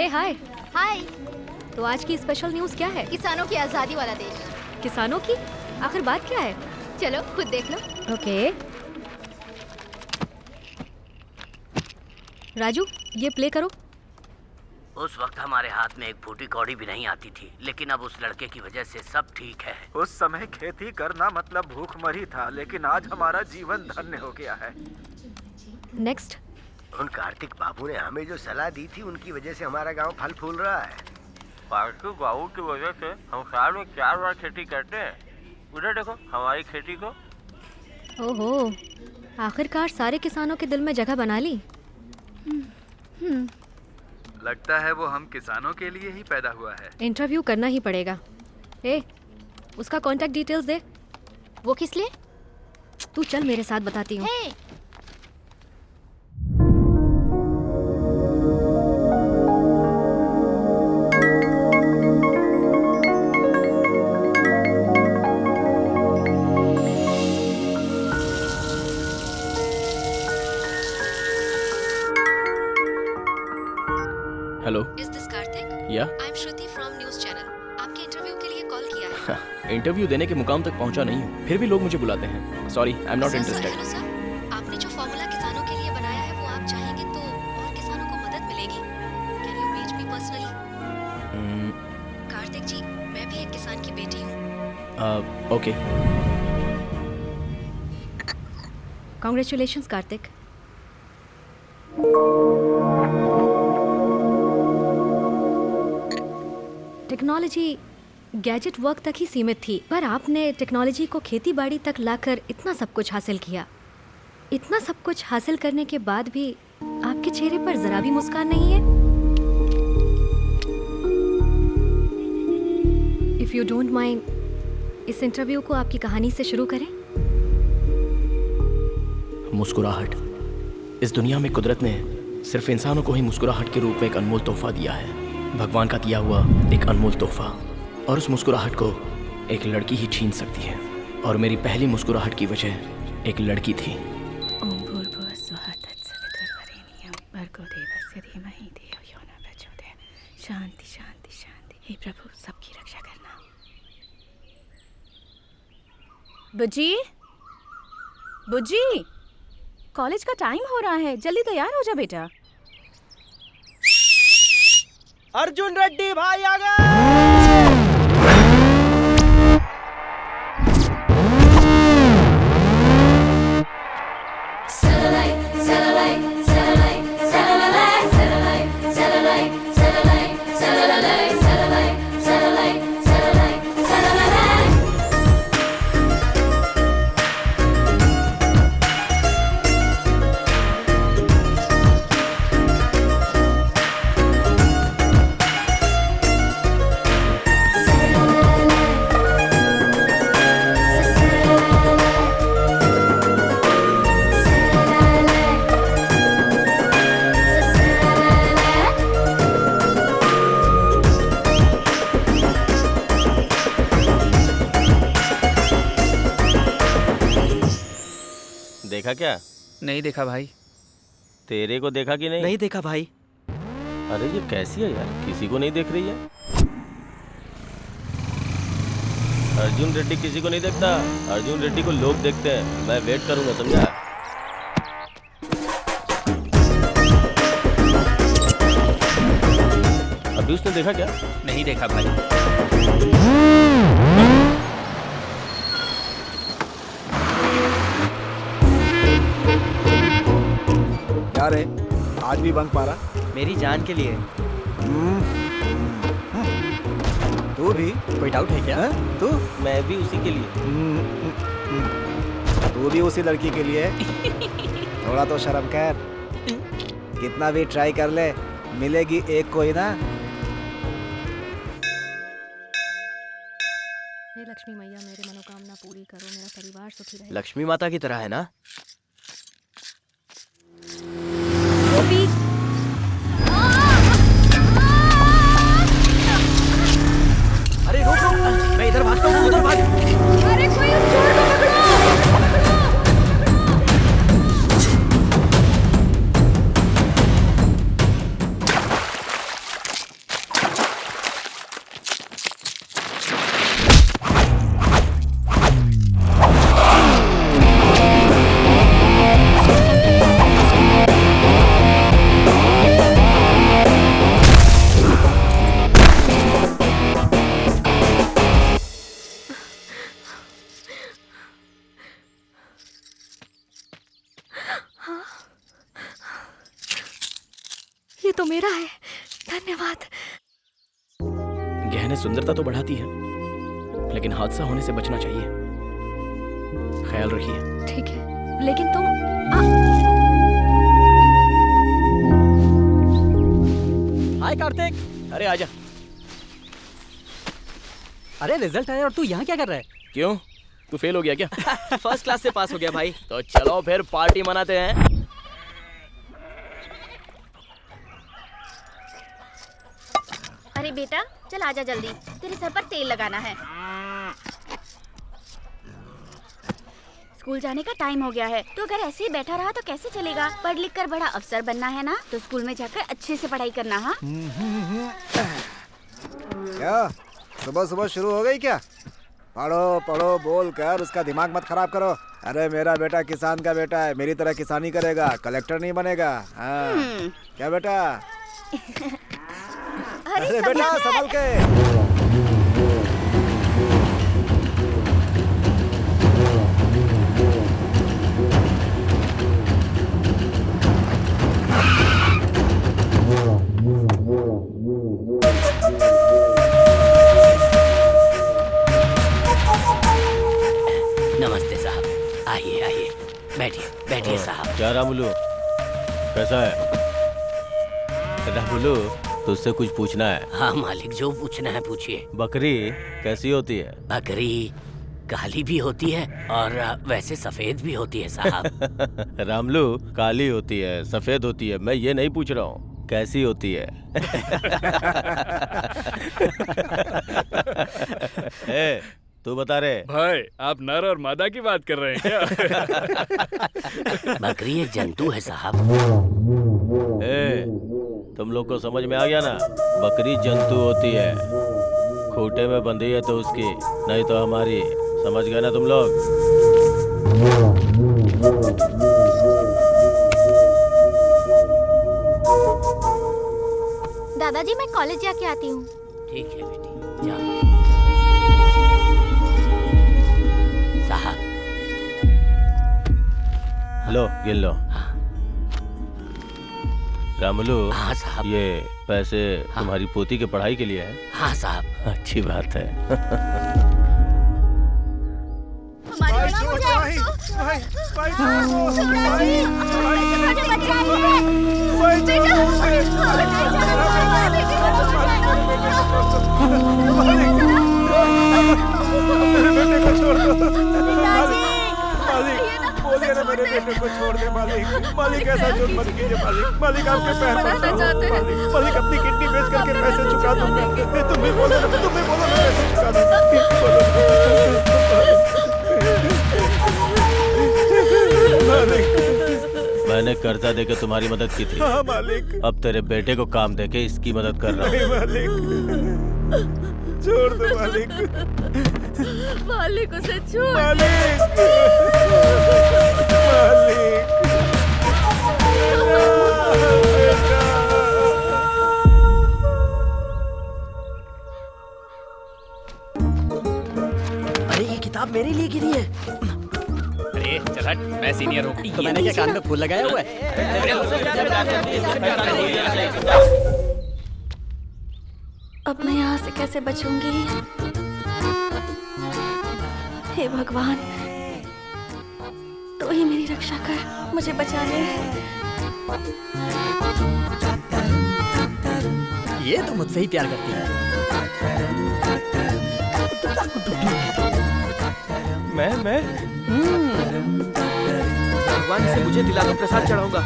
हे हाय। हाय। तो आज की स्पेशल न्यूज़ क्या है? किसानों की आजादी वाला देश। किसानों की? आखिर बात क्या है? चलो खुद देख लो। ओके। राजू, ये प्ले करो। उस वक्त हमारे हाथ में एक फूटी कौड़ी भी नहीं आती थी, लेकिन अब उस लड़के की वजह से सब ठीक है। उस समय खेती करना मतलब भूखमरी था, लेकिन आज हमारा जीवन धन्य हो गया है। नेक्स्ट। उन कार्तिक बाबू ने हमें जो सलाह दी थी, उनकी वजह से हमारा गांव फल फूल रहा है। कार्तिक बाबू की वजह से हम साल में 4 बार खेती करते हैं। उधर देखो हमारी खेती को। ओहो, आखिरकार सारे किसानों के दिल में जगह बना ली। लगता है वो हम किसानों के लिए ही पैदा हुआ है। इंटरव्यू करना ही पड़ेगा। ए, उसका कांटेक्ट डिटेल्स दे। वो किस लिए? तू चल, मेरे साथ बताती हूँ। Hey, hello. Is this Kartik? Yeah I am Shruti from news channel. आपके इंटरव्यू के लिए कॉल किया है। इंटरव्यू देने के मुकाम तक पहुंचा नहीं हूँ, फिर भी लोग मुझे बुलाते हैं। Sorry, I am not sir, interested. Hello sir, आपने जो फॉर्मूला किसानों के लिए बनाया है वो आप चाहेंगे तो और किसानों को मदद मिलेगी। Can you meet me personally? Kartik ji, मैं भी एक किसान की बेटी हूँ। Okay. Congratulations Kartik. Technology gadget work तक ही सीमित थी, पर आपने टेक्नोलॉजी को खेती बाड़ी तक लाकर इतना सब कुछ हासिल किया। इतना सब कुछ हासिल करने के बाद भी आपके चेहरे पर जरा भी मुस्कान नहीं है। इफ यू डोंट माइंड, इस इंटरव्यू को आपकी कहानी से शुरू करें। मुस्कुराहट। इस दुनिया में कुदरत ने सिर्फ इंसानों को ही मुस्कुराहट के रूप में एक अनमोल तोहफा दिया है। भगवान का दिया हुआ एक अनमोल तोहफा, और उस मुस्कुराहट को एक लड़की ही छीन सकती है। और मेरी पहली मुस्कुराहट की वजह एक लड़की थी। ओम भूर्भुवः स्वः तत्सवितुर्वरेण्यं भर्गो देवस्य धीमहि धियो यो न प्रचोदयात्। शांति शांति शांति। हे प्रभु, सबकी रक्षा करना। बुज्जी, बुज्जी, कॉलेज का टाइम हो रहा है, जल्दी तैयार हो जा बेटा। अर्जुन रेड्डी भाई आ गए। देखा क्या? नहीं देखा भाई। तेरे को देखा कि नहीं? नहीं देखा भाई। अरे ये कैसी है यार, किसी को नहीं देख रही है। अर्जुन रेड्डी किसी को नहीं देखता, अर्जुन रेड्डी को लोग देखते हैं। मैं वेट करूंगा, समझा? अभी उसने देखा क्या? नहीं देखा भाई। क्या रे, आज भी बंक मारा? मेरी जान के लिए। तू भी? कोई डाउट है क्या? तू? मैं भी उसी के लिए। तू भी उसी लड़की के लिए? थोड़ा तो शर्म कर। कितना भी ट्राई कर ले, मिलेगी एक कोई ना। हे लक्ष्मी मैया, मेरे मनोकामना पूरी करो, मेरा परिवार सुखी रहे। लक्ष्मी माता की तरह है ना? गोपी, अरे रुक रुक, मैं इधर भागता हूँ, उधर भाग। अरे कोई उस चोर को पकड़ो। तो मेरा है। धन्यवाद। गहने सुंदरता तो बढ़ाती है, लेकिन हादसा होने से बचना चाहिए। ख्याल रखिए। ठीक है, लेकिन तुम हाय कार्तिक। अरे आजा। अरे रिजल्ट आया और तू यहाँ क्या कर रहा है? क्यों, तू फेल हो गया क्या? फर्स्ट क्लास से पास हो गया भाई। तो चलो फिर पार्टी मनाते हैं। अरे बेटा चल आजा जल्दी, तेरे सर पर तेल लगाना है। स्कूल जाने का टाइम हो गया है, तो अगर ऐसे ही बैठा रहा तो कैसे चलेगा? पढ़ लिख कर बड़ा अफसर बनना है ना, तो स्कूल में जाकर अच्छे से पढ़ाई करना। हाँ क्या सुबह सुबह शुरू हो गई क्या? पढ़ो पढ़ो बोल कर उसका दिमाग मत खराब करो। अरे मेरा बेटा किसान का बेटा है, मेरी तरह किसानी करेगा, कलेक्टर नहीं बनेगा। हाँ। क्या बेटा? अरे बेटा संभल के। नमस्ते साहब, आइए आइए, बैठिए बैठिए साहब। क्या रामुलू, कैसा है? रामुलू, तुझसे कुछ पूछना है। हाँ मालिक, जो पूछना है पूछिए। बकरी कैसी होती है? बकरी काली भी होती है और वैसे सफेद भी होती है साहब। रामलू, काली होती है सफेद होती है, मैं ये नहीं पूछ रहा हूँ, कैसी होती है? ए, तू बता रे भाई, आप नर और मादा की बात कर रहे हैं क्या? बकरी एक जंतु है साहब। ए, तुम लोग को समझ में आ गया ना? बकरी जंतु होती है, खूंटे में बंधी है तो उसकी, नहीं तो हमारी। समझ गए ना तुम लोग? दादाजी मैं कॉलेज जाके आती हूँ। ठीक है बेटी, जाओ। साहब लो गिन लो। रामुलू, हाँ साहब। ये पैसे तुम्हारी पोती की पढ़ाई के लिए है? हाँ साहब। अच्छी बात है। मेरे बेटे को छोड़ दे मालिक। मालिक ऐसा जुर्म मत कीजिए मालिक। मालिक आपके पैर पड़ता हूँ मालिक। मालिक अपनी किडनी बेच करके पैसे चुका दूंगा। तुम भी बोलो मैं पैसे चुका दूंगा। मैंने कर्जा देके तुम्हारी मदद की थी। हाँ मालिक। अब तेरे बेटे को काम देके इसकी मदद कर रहा हूँ। मालिक छोड़ दो मालिक। मालिक उसे छोड़। मालिक अरे ये किताब मेरे लिए गिरी है। अरे चल हट, मैं सीनियर हूँ। तो मैंने क्या कान में फूल लगाया हुआ है? अब मैं यहाँ से कैसे बचूंगी? हे भगवान, तो ही मेरी रक्षा कर, मुझे बचा ले। ये तो मुझसे ही प्यार करती है। मैं भगवान से मुझे दिला दो, प्रसाद चढ़ाऊंगा।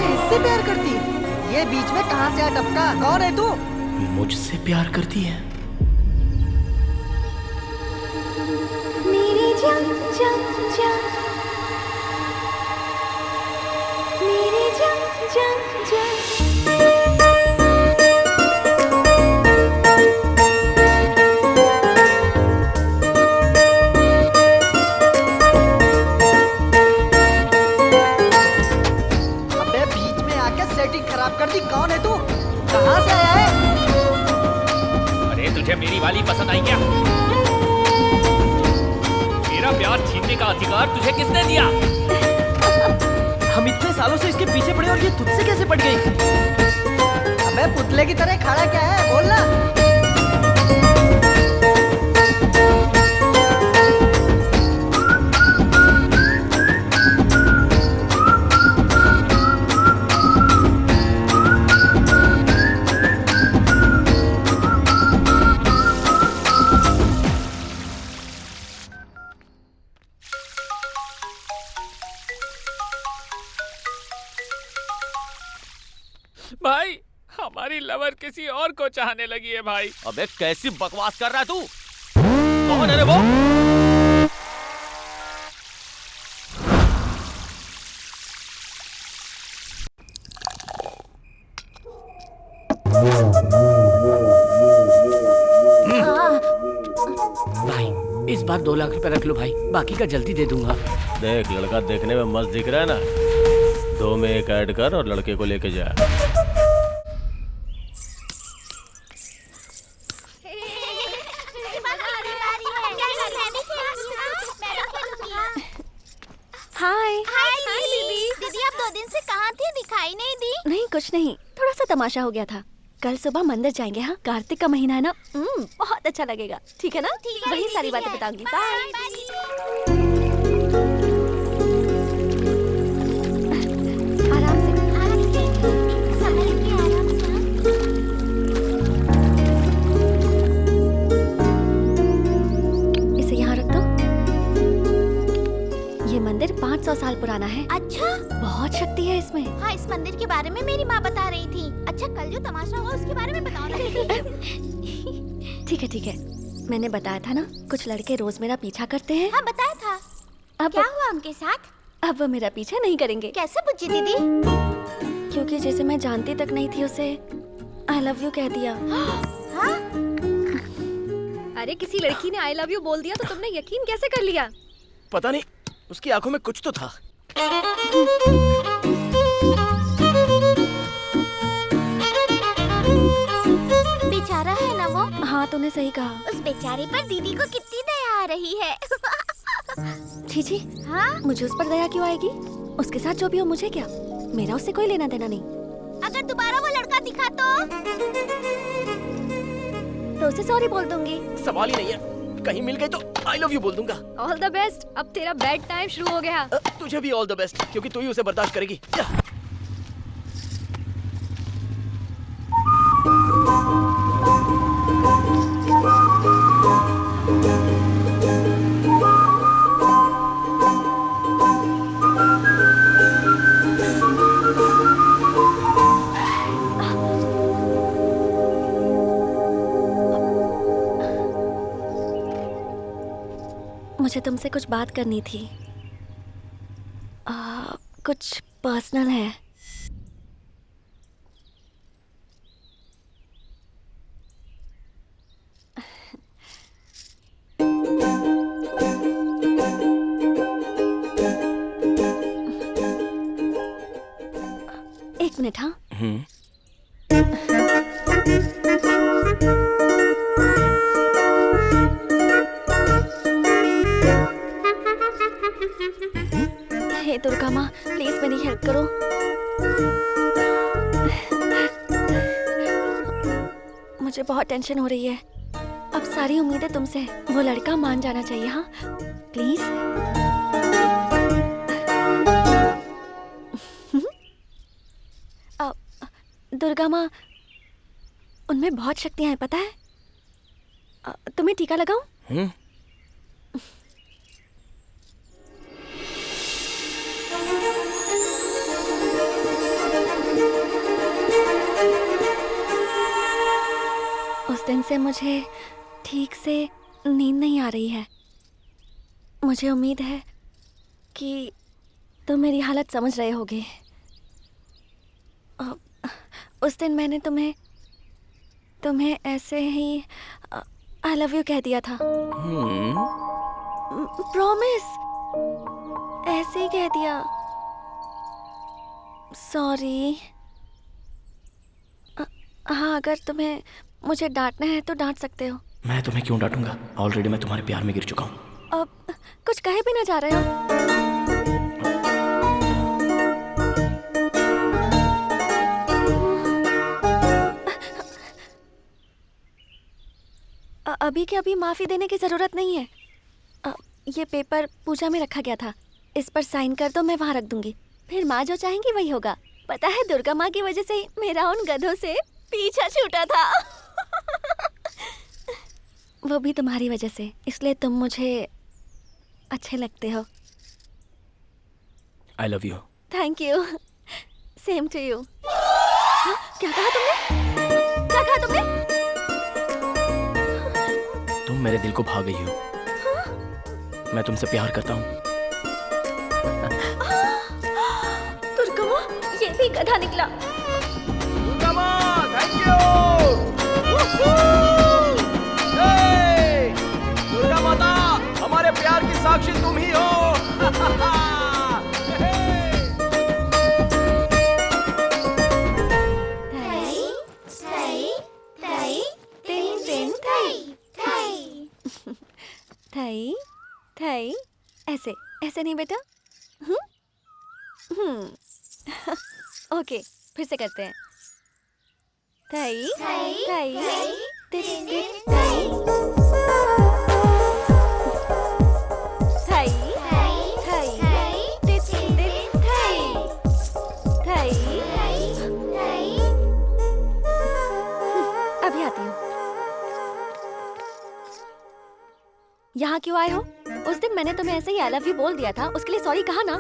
इससे प्यार करती? ये बीच में कहाँ से आ टपका? कौन है तू? मुझसे प्यार करती है? मेरी जान जान जान, मेरी जान जान जान। के सेटिंग खराब कर दी। कौन है तू? कहाँ से आया है? अरे तुझे मेरी वाली पसंद आई क्या? मेरा प्यार छीनने का अधिकार तुझे किसने दिया? हम इतने सालों से इसके पीछे पड़े और ये तुझसे कैसे पड़ गई? अबे पुतले की तरह खड़ा क्या है? बोलना। भाई हमारी लवर किसी और को चाहने लगी है भाई। अबे कैसी बकवास कर रहा है तू? कौन है रे वो? भाई इस बार 2 लाख रुपए रख लो भाई, बाकी का जल्दी दे दूंगा। देख लड़का देखने में मस्त दिख रहा है ना, 2 में 1 ऐड कर और लड़के को लेके जा। हाय हाय दीदी। दीदी आप 2 दिन से कहाँ थी? दिखाई नहीं दी। नहीं कुछ नहीं, थोड़ा सा तमाशा हो गया था। कल सुबह मंदिर जाएंगे। हाँ, कार्तिक का महीना है ना, बहुत अच्छा लगेगा। ठीक है ना? वही सारी बातें बताऊंगी। बाय। आराम से। इसे यहाँ रख दो। ये मंदिर 500 साल पुराना है। अच्छा, बहुत शक्ति है इसमें। हाँ इस मंदिर के बारे में मेरी माँ बता रही थी। अच्छा कल जो तमाशा हुआ उसके बारे में बताओ ना। ठीक है ठीक है, मैंने बताया था ना, कुछ लड़के रोज मेरा पीछा करते हैं। हाँ बताया था। अब क्या हुआ उनके साथ? अब वो मेरा पीछा नहीं करेंगे। कैसे बुच्ची दीदी? क्योंकि जैसे मैं जानती तक नहीं थी उसे आई लव यू कह दिया। हाँ? अरे किसी लड़की ने आई लव यू बोल दिया तो तुमने यकीन कैसे कर लिया? पता नहीं, उसकी आंखों में कुछ तो था। बेचारा है ना वो। हाँ तूने सही कहा। उस बेचारे पर दीदी को कितनी दया आ रही है। छी छी, हाँ? मुझे उस पर दया क्यों आएगी? उसके साथ जो भी हो मुझे क्या, मेरा उससे कोई लेना देना नहीं। अगर दोबारा वो लड़का दिखा तो उसे सॉरी बोल दूंगी। सवाल ही नहीं है, कहीं मिल गई तो आई लव यू बोल दूंगा। All the best. अब तेरा बेड टाइम शुरू हो गया। तुझे भी ऑल द बेस्ट, क्योंकि तू ही उसे बर्दाश्त करेगी। मुझे तुमसे कुछ बात करनी थी। कुछ पर्सनल है। एक मिनट। हाँ हे दुर्गा माँ, प्लीज मेरी हेल्प करो। मुझे बहुत टेंशन हो रही है। अब सारी उम्मीदें तुमसे है। वो लड़का मान जाना चाहिए। हाँ प्लीज। दुर्गा माँ, उनमें बहुत शक्तियां हैं पता है। तुम्हें टीका लगाऊं? उस दिन से मुझे ठीक से नींद नहीं आ रही है। मुझे उम्मीद है कि तुम मेरी हालत समझ रहे होगे। उस दिन मैंने तुम्हें ऐसे ही आई लव यू कह दिया था। प्रॉमिस, ऐसे ही कह दिया। सॉरी। हाँ, अगर तुम्हें मुझे डांटना है तो डांट सकते हो। मैं तुम्हें क्यों डांटूंगा? ऑलरेडी मैं तुम्हारे प्यार में गिर चुका हूँ। अब कुछ कहे भी ना जा रहे हो। अभी के अभी माफी देने की जरूरत नहीं है। ये पेपर पूजा में रखा गया था, इस पर साइन कर दो, मैं वहाँ रख दूंगी। फिर माँ जो चाहेंगी वही होगा। पता है, दुर्गा माँ की वजह से ही मेरा उन गधों से पीछा छूटा था। वो भी तुम्हारी वजह से, इसलिए तुम मुझे अच्छे लगते हो। I love you. Thank you. Same to you. क्या कहा तुमने? क्या कहा तुमने? तुम मेरे दिल को भा गई हो। मैं तुमसे प्यार करता हूँ। दुर्गा माँ, ये भी गधा निकला। दुर्गा माँ, थैंक यू। दुर्गा माता, हमारे प्यार की साक्षी तुम ही हो। थई थई, ऐसे ऐसे नहीं बेटा। ओके, फिर से करते हैं। थई थई थई थई अभी आती हूँ। यहाँ क्यों आए हो? उस दिन मैंने तुम्हें ऐसे ही आई लव यू बोल दिया था, उसके लिए सॉरी कहा ना।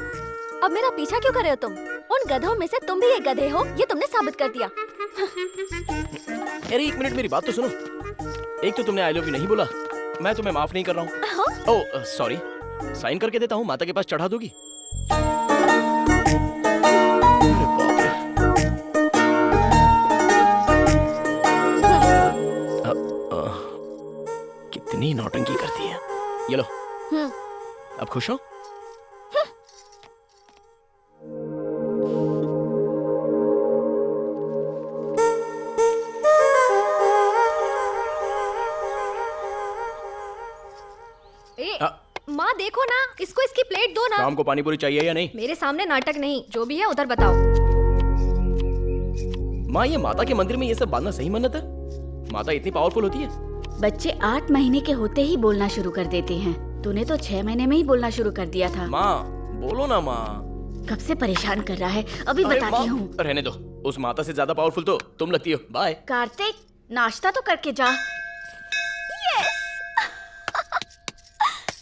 अब मेरा पीछा क्यों कर रहे हो तुम? उन गधों में से तुम भी एक गधे हो, ये तुमने साबित कर दिया। अरे 1 मिनट, मेरी बात तो सुनो। एक तो तुमने आई लव यू नहीं बोला, मैं तुम्हें माफ नहीं कर रहा हूँ। ओह सॉरी, साइन करके देता हूँ, माता के पास चढ़ा दोगी? कितनी नौटंकी करती है। ये लो, अब खुश हो? माँ देखो ना, इसको इसकी प्लेट दो ना। शाम को पानी पूरी चाहिए या नहीं? मेरे सामने नाटक नहीं, जो भी है उधर बताओ। माँ, ये माता के मंदिर में ये सब बांधना सही मन्नत है? माता इतनी पावरफुल होती है? बच्चे 8 महीने के होते ही बोलना शुरू कर देते हैं। तूने तो 6 महीने में ही बोलना शुरू कर दिया था। माँ बोलो ना माँ। कब से परेशान कर रहा है, अभी बताती हूँ। रहने दो, उस माता से ज्यादा पावरफुल तो तुम लगती हो। बाय। कार्तिक, नाश्ता तो करके जा।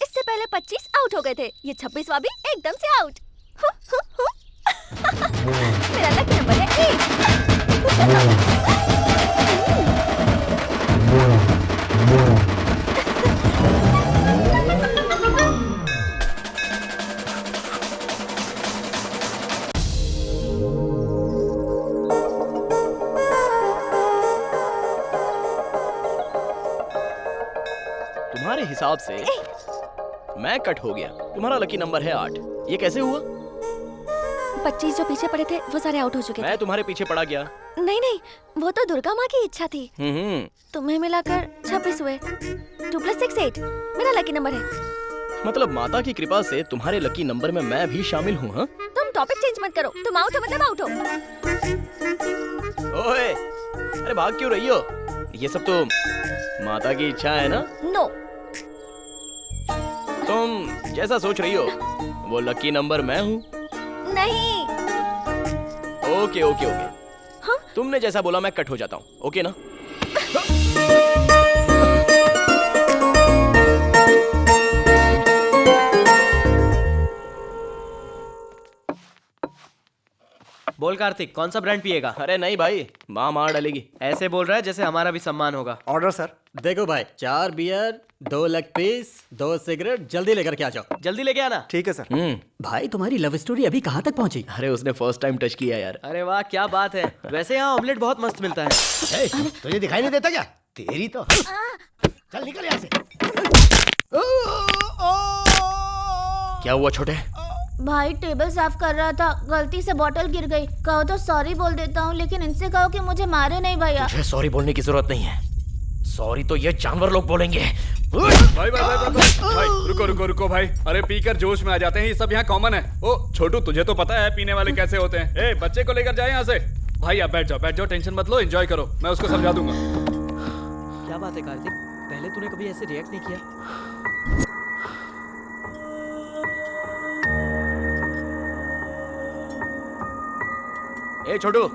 इससे पहले 25 आउट हो गए थे, ये 26वां भी एकदम से आउट। मेरा लकी नंबर है 1। तुम्हारे हिसाब से मैं कट हो गया, तुम्हारा लकी नंबर है 8। ये कैसे हुआ? 25 जो पीछे पड़े थे वो सारे आउट हो चुके थे। मैं तुम्हारे पीछे पड़ा गया। नहीं नहीं, वो तो दुर्गा माँ की इच्छा थी। तुम्हें मिलाकर 26 हुए। 2 + 6 8 मेरा लकी नंबर है। मतलब माता की कृपा से तुम्हारे लकी नंबर में मैं भी शामिल हूँ। हाँ, तुम टॉपिक चेंज मत करो। तुम आउट हो मतलब आउट हो। ओए, अरे भाग क्यों रही हो? ये सब तो माता की इच्छा है ना? नो, तुम जैसा सोच रही हो वो लकी नंबर मैं हूँ। नहीं। ओके ओके ओके, हाँ? तुमने जैसा बोला मैं कट हो जाता हूँ। ओके ना? बोल कार्तिक, कौन सा ब्रांड पिएगा? अरे नहीं भाई, माँ मार डालेगी। ऐसे बोल रहा है जैसे हमारा भी सम्मान होगा। Order sir. देखो भाई, 4 बियर, 2 लेग पीस, 2 सिगरेट, जल्दी लेकर के आ जाओ। जल्दी लेके आना। ठीक है सर। भाई तुम्हारी लव स्टोरी अभी कहाँ तक पहुंची? अरे उसने फर्स्ट टाइम टच किया यार। अरे वाह, क्या बात है। वैसे यहाँ ऑमलेट बहुत मस्त मिलता है। तुझे दिखाई नहीं देता क्या? तेरी तो चल निकल यहाँ से। क्या हुआ छोटे? भाई टेबल साफ कर रहा था, गलती से बोतल गिर गई। कहो तो सॉरी बोल देता हूँ, लेकिन इनसे कहो कि मुझे मारे नहीं भैया। तुझे सॉरी बोलने की जरूरत नहीं है, सॉरी तो ये जानवर लोग बोलेंगे। भाई रुको भाई। अरे पीकर जोश में आ जाते हैं, ये सब यहाँ कॉमन है। ओ छोटू, तुझे तो पता है पीने वाले कैसे होते हैं। ए बच्चे को लेकर जाए यहाँ से। भाई आप बैठ जाओ, टेंशन मत लो, एंजॉय करो, मैं उसको समझा दूंगा। क्या बात है कार्तिक, पहले तूने कभी ऐसे रिएक्ट नहीं किया। ए छोटू,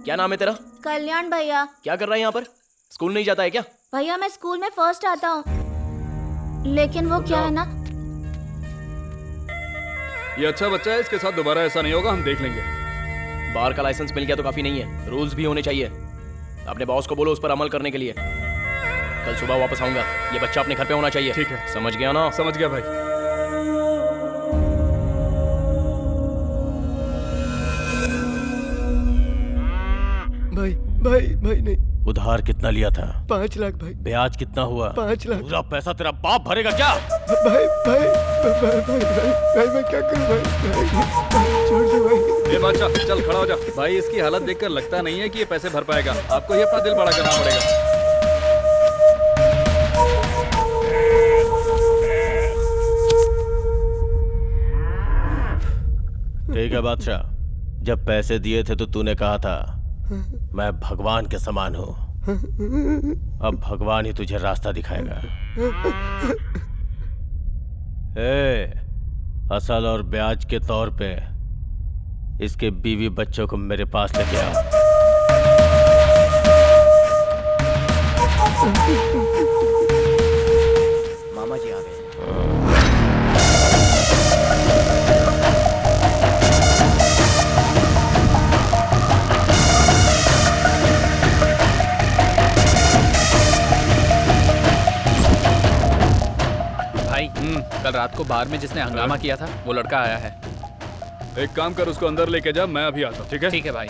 क्या नाम है तेरा? कल्याण भैया। क्या कर रहा है यहाँ पर? स्कूल नहीं जाता है क्या? भैया मैं स्कूल में फर्स्ट आता हूँ, लेकिन वो क्या है ना, ये अच्छा बच्चा है, इसके साथ दोबारा ऐसा नहीं होगा, हम देख लेंगे। बार का लाइसेंस मिल गया तो काफी नहीं है, रूल्स भी होने चाहिए। अपने बॉस को बोलो उस पर अमल करने के लिए। कल सुबह वापस आऊंगा, ये बच्चा अपने घर पे होना चाहिए। ठीक है, समझ गया ना? समझ गया भाई। भाई नहीं। उधार कितना लिया था? 5 लाख भाई। ब्याज कितना हुआ? 5 लाख। पूरा पैसा तेरा बाप भरेगा क्या? भाई मैं क्या करूं भाई, छोड़ दो भाई। ये बादशाह चल खड़ा हो जा। भाई इसकी हालत देखकर लगता नहीं है कि ये पैसे भर पाएगा, आपको ही अपना दिल बड़ा करना पड़ेगा। ठीक है बादशाह, जब पैसे दिए थे तो तूने कहा था मैं भगवान के समान हूं। अब भगवान ही तुझे रास्ता दिखाएगा। असल और ब्याज के तौर पे इसके बीवी बच्चों को मेरे पास लेके आओ। मामा जी आ गए। कल रात को बार में जिसने हंगामा किया था वो लड़का आया है। एक काम कर, उसको अंदर लेके जा, मैं अभी आता हूँ। ठीक है? ठीक है भाई।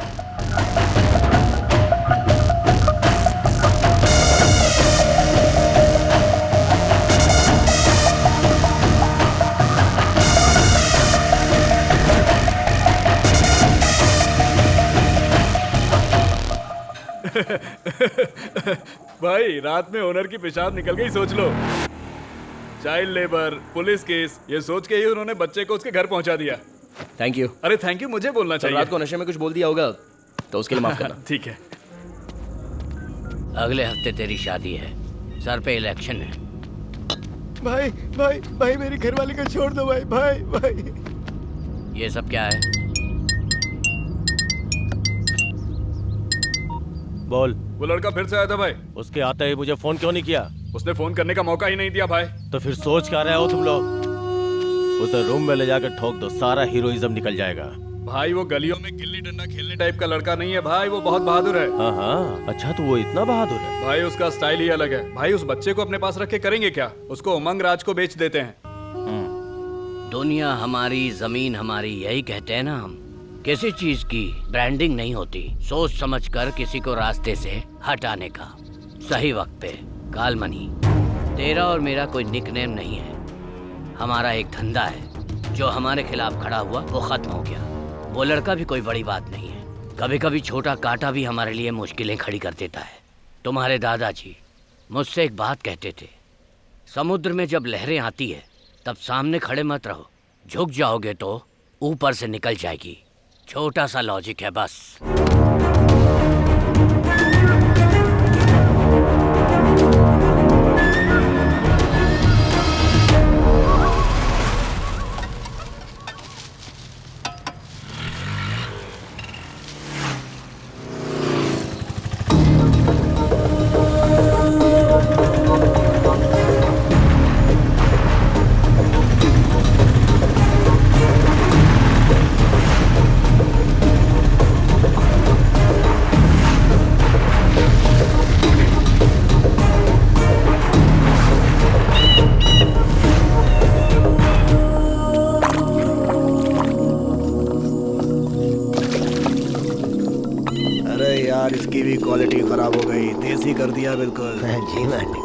भाई रात में ओनर की पेशाब निकल गई, सोच लो। चाइल्ड लेबर, पुलिस केस, ये सोच के ही उन्होंने बच्चे को उसके घर पहुंचा दिया। Thank you. अरे थैंक यू मुझे बोलना चाहिए। रात को नशे में कुछ बोल दिया होगा तो उसके लिए माफ करना। ठीक है। अगले हफ्ते तेरी शादी है, सर पे इलेक्शन है। भाई मेरी घरवाली को छोड़ दो भाई। ये सब क्या है? बोल। वो लड़का फिर से आया था भाई। उसके आते ही मुझे फोन क्यों नहीं किया? उसने फोन करने का मौका ही नहीं दिया भाई। तो फिर सोच क्या रहे हो तुम लोग? उसे रूम में ले जाकर ठोक दो, सारा हीरोइज्म निकल जाएगा। भाई वो गलियों में गिल्ली डंडा खेलने टाइप का लड़का नहीं है भाई, वो बहुत बहादुर है। हाँ, अच्छा तो वो इतना बहादुर है? भाई उसका स्टाइल ही अलग है। भाई उस बच्चे को अपने पास रख के करेंगे क्या? उसको उमंग राज को बेच देते हैं। दुनिया हमारी, जमीन हमारी, यही कहते हैं ना हम। किसी चीज की ब्रांडिंग नहीं होती, सोच समझ कर किसी को रास्ते से हटाने का सही वक्त पे। कालमनी, तेरा और मेरा कोई निकनेम नहीं है, हमारा एक धंधा है। जो हमारे खिलाफ खड़ा हुआ वो खत्म हो गया। वो लड़का भी कोई बड़ी बात नहीं है। कभी कभी छोटा कांटा भी हमारे लिए मुश्किलें खड़ी कर देता है। तुम्हारे दादाजी मुझसे एक बात कहते थे, समुद्र में जब लहरें आती है तब सामने खड़े मत रहो, झुक जाओगे तो ऊपर से निकल जाएगी। छोटा सा लॉजिक है बस। इसकी भी क्वालिटी खराब हो गई, देसी कर दिया बिल्कुल। जी मालिक।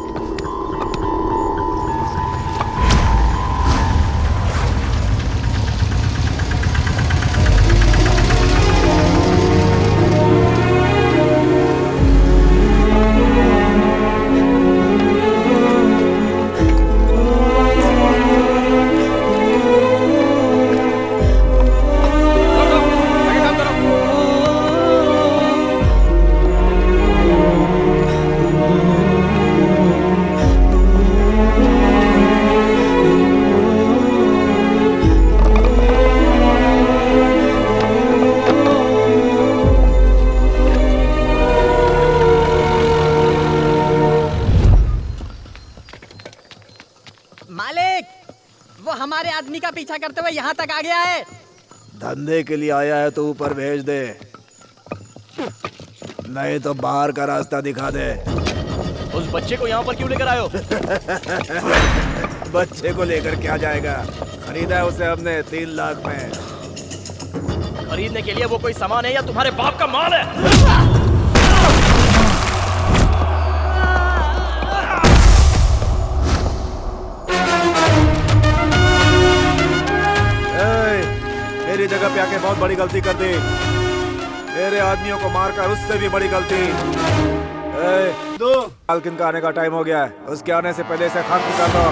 आदमी का पीछा करते हुए यहाँ तक आ गया है। धंधे के लिए आया है तो ऊपर भेज दे, नहीं तो बाहर का रास्ता दिखा दे। उस बच्चे को यहाँ पर क्यों लेकर आए हो? बच्चे को लेकर क्या जाएगा, खरीदा है उसे हमने 3 लाख में। खरीदने के लिए वो कोई सामान है या तुम्हारे बाप का माल है? मेरी जगह पे आके बहुत बड़ी गलती कर दी, मेरे आदमियों को मारकर उससे भी बड़ी गलती। दो मालकिन का आने का टाइम हो गया है, उसके आने से पहले से खाक निकाल दो।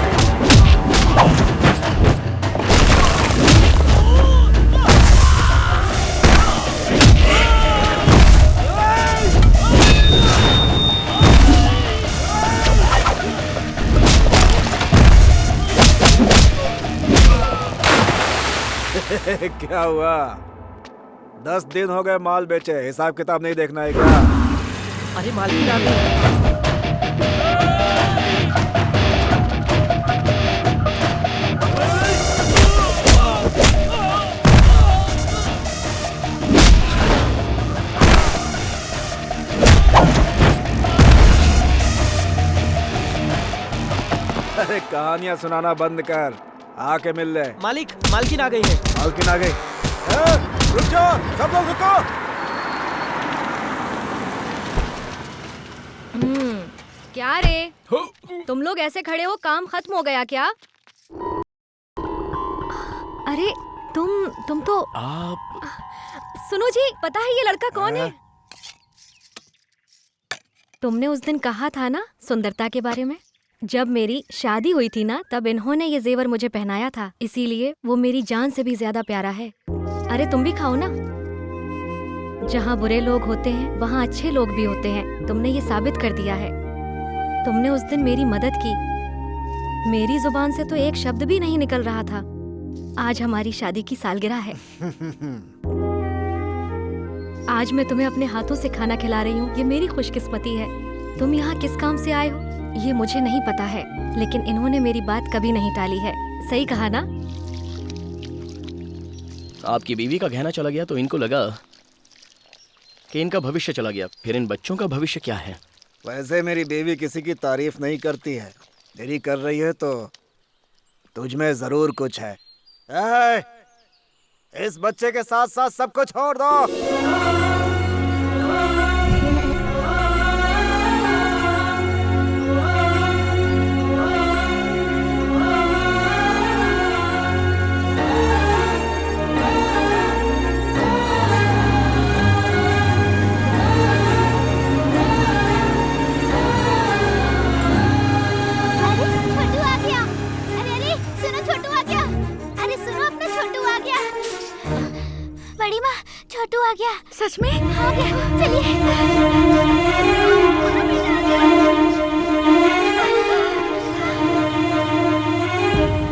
क्या हुआ? 10 दिन हो गए माल बेचे, हिसाब किताब नहीं देखना है क्या? अरे मालकिन आ गई। अरे कहानियां सुनाना बंद कर, आके मिल ले। मालिक, मालकिन आ गई है। मालकिन आ गई? रुक जाओ, सब लोग रुको। क्या रे, तुम लोग ऐसे खड़े हो, काम खत्म हो गया क्या? अरे तुम तो आप सुनो जी, पता है ये लड़का कौन है? तुमने उस दिन कहा था ना सुंदरता के बारे में, जब मेरी शादी हुई थी ना, तब इन्होंने ये जेवर मुझे पहनाया था, इसीलिए वो मेरी जान से भी ज्यादा प्यारा है। अरे तुम भी खाओ ना। जहाँ बुरे लोग होते हैं वहाँ अच्छे लोग भी होते हैं, तुमने ये साबित कर दिया है। तुमने उस दिन मेरी मदद की, मेरी जुबान से तो एक शब्द भी नहीं निकल रहा था। आज हमारी शादी की सालगिरह है। आज मैं तुम्हें अपने हाथों से खाना खिला रही हूँ, ये मेरी खुशकिस्मती है। तुम यहाँ किस काम से आए हो ये मुझे नहीं पता है, लेकिन इन्होंने मेरी बात कभी नहीं टाली है। सही कहा ना? आपकी बीवी का गहना चला गया तो इनको लगा कि इनका भविष्य चला गया, फिर इन बच्चों का भविष्य क्या है? वैसे मेरी बीवी किसी की तारीफ नहीं करती है, मेरी कर रही है तो तुझ में जरूर कुछ है। इस बच्चे के साथ साथ सबको छोड़ दो। छोटू आ गया। सच में? आ गया, चलिए।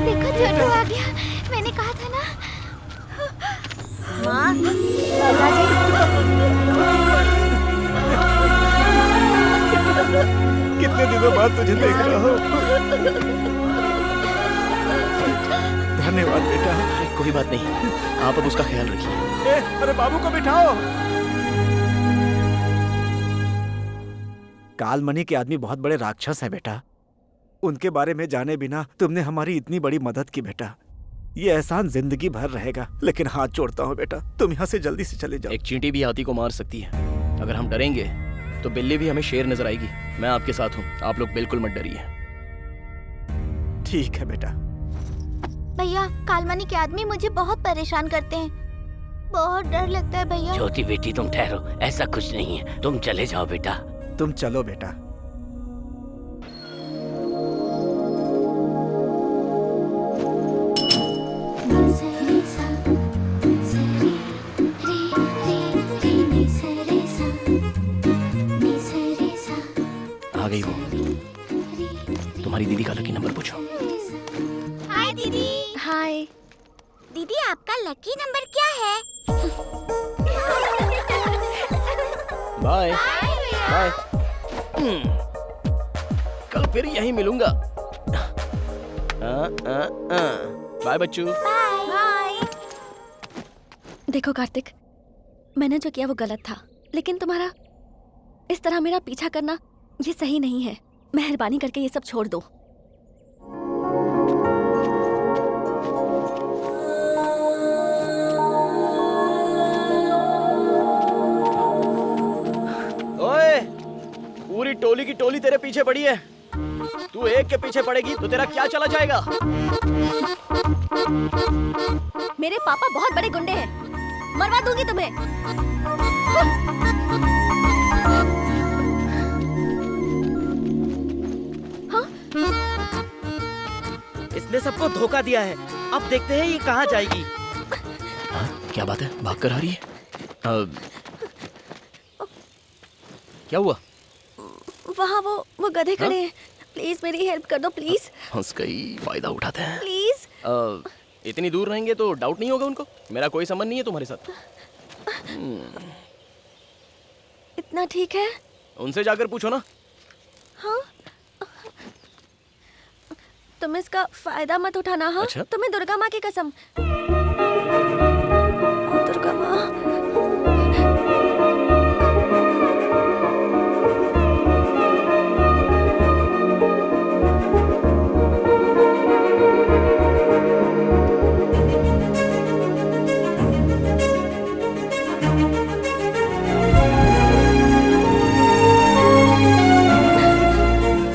देखो छोटू आ गया, मैंने कहा था ना। माँ, कितने दिनों बाद तुझे देख रहा हूँ। धन्यवाद बेटा। कोई बात नहीं, आप अब उसका ख्याल रखिए। अरे बाबू को बिठाओ। कालमणि के आदमी बहुत बड़े राक्षस है बेटा, उनके बारे में जाने बिना तुमने हमारी इतनी बड़ी मदद की बेटा। ये एहसान जिंदगी भर रहेगा, लेकिन हाथ जोड़ता हूँ बेटा, तुम यहाँ से जल्दी से चले जाओ। एक चींटी भी हाथी को मार सकती है, अगर हम डरेंगे तो बिल्ली भी हमें शेर नजर आएगी। मैं आपके साथ हूँ, आप लोग बिल्कुल मत डरिए। ठीक है बेटा। भैया, कालमणि के आदमी मुझे बहुत परेशान करते हैं, बहुत डर लगता है भैया। ज्योति बेटी तुम ठहरो, ऐसा कुछ नहीं है, तुम चले जाओ बेटा। तुम चलो बेटा। आ गई वो। तुम्हारी दीदी का लकी नंबर पूछो। हाय दीदी। हाय दीदी, आपका लकी नंबर क्या है? Bye bye. कल फिर यहीं मिलूंगा। बाय बच्चू। बाय। देखो कार्तिक, मैंने जो किया वो गलत था, लेकिन तुम्हारा इस तरह मेरा पीछा करना ये सही नहीं है। मेहरबानी करके ये सब छोड़ दो। ओए, पूरी टोली की टोली तेरे पीछे पड़ी है। तू एक के पीछे पड़ेगी तो तेरा क्या चला जाएगा? मेरे पापा बहुत बड़े गुंडे हैं, मरवा दूंगी तुम्हें। हाँ? इसने सबको धोखा दिया है। अब देखते हैं ये कहाँ जाएगी। हाँ, क्या बात है? भाग कर आ रही है? क्या हुआ? वहाँ वो गधे खड़े हैं। प्लीज मेरी हेल्प कर दो प्लीज। हंस गई, फायदा उठाते हैं। प्लीज। इतनी दूर रहेंगे तो डाउट नहीं होगा उनको? मेरा कोई संबंध नहीं है तुम्हारे साथ। इतना ठीक है? उनसे जाकर पूछो ना। हाँ? तुम इसका फायदा मत उठाना। हाँ? अच्छा? तुम्हें दुर्गा माँ की कसम। दुर्गा माँ।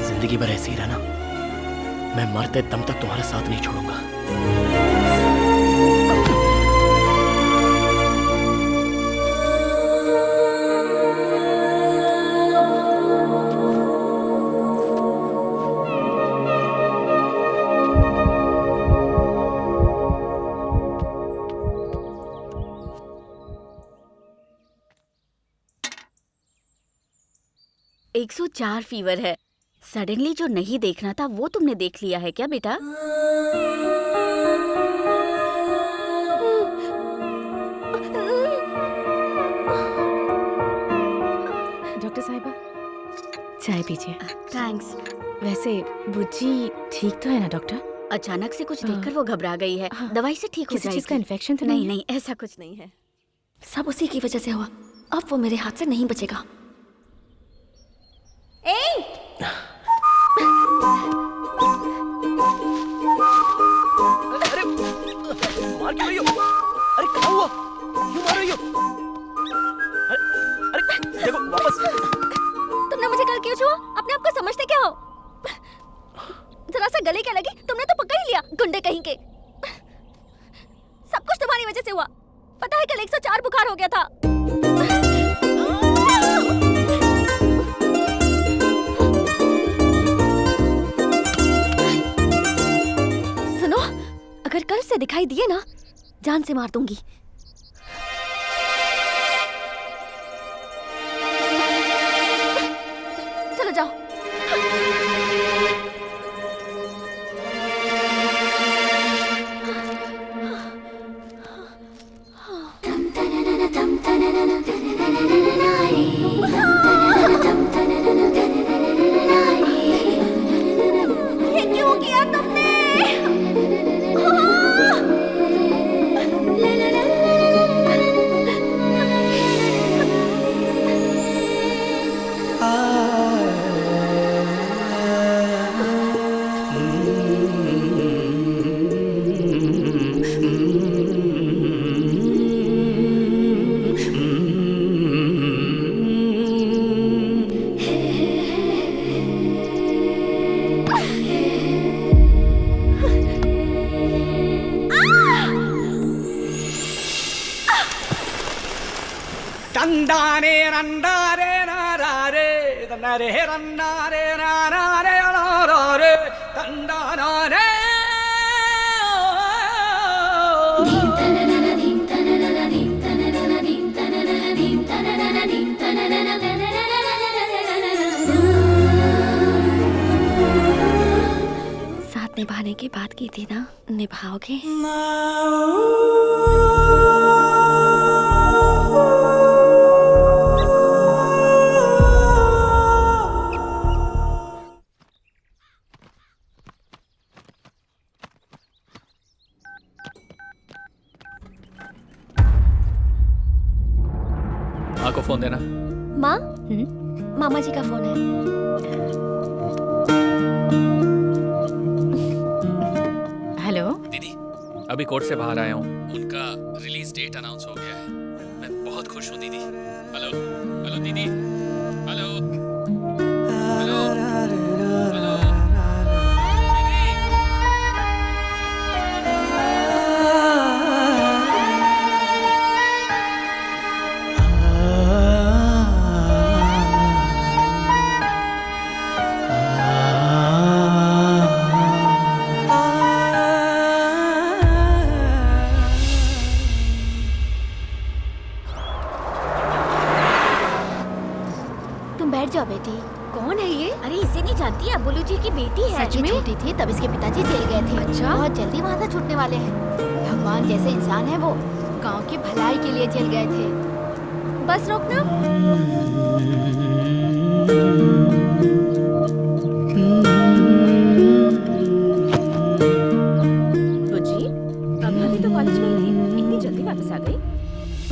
जिंदगी भर ऐसे ही रहना। मैं मरते दम तक तुम्हारा साथ नहीं छोड़ूंगा। एक 104 फीवर है। सडनली जो नहीं देखना था वो तुमने देख लिया है क्या बेटा? डॉक्टर साहिबा, चाय पीजिए। थैंक्स। वैसे बुज्जी ठीक तो है ना डॉक्टर? अचानक से कुछ देखकर वो घबरा गई है। दवाई से ठीक हो किसी जाएगी। चीज का इन्फेक्शन तो नहीं नहीं है? नहीं, ऐसा कुछ नहीं है। सब उसी की वजह से हुआ। अब वो मेरे हाथ से नहीं बचेगा। अरे मार क्यों रही हो? अरे क्या हुआ? क्यों मार रही हो? अरे देखो वापस। तुमने मुझे कल क्यों छुआ? अपने आप को समझते क्या हो? जरा सा गले क्या लगी? तुमने तो पकड़ ही लिया, गुंडे कहीं के। सब कुछ तुम्हारी वजह से हुआ। पता है कल 104 बुखार हो गया था। सुनो, अगर कल से दिखाई दिए ना, जान से मार दूंगी। चलो जाओ। ये क्यों किया तुमने? रंडारे रंडारे नारे तन्नारे रंडारे नारे नारे तन्नारे साथ निभाने की बात की थी ना, निभाओगे? माँ, मामा जी का फोन है। हेलो दीदी, अभी कोर्ट से बाहर आया हूँ। उनका रिलीज डेट अनाउंस हो गया है। मैं बहुत खुश हूँ दीदी। हेलो हेलो दीदी, हेलो हेलो हेलो तुम बैठ जाओ बेटी। कौन है ये? अरे इसे नहीं जानती, अबुलू जी की बेटी है। सच ये में? छोटी थी तब इसके पिताजी जेल गए थे। अच्छा। बहुत जल्दी वहाँ से छूटने वाले हैं। भगवान जैसे इंसान है वो, गांव की भलाई के लिए जेल गए थे। बस रोकना। बुज्जी, अभी तो कॉलेज गई थी, इतनी जल्दी वापस आ गई?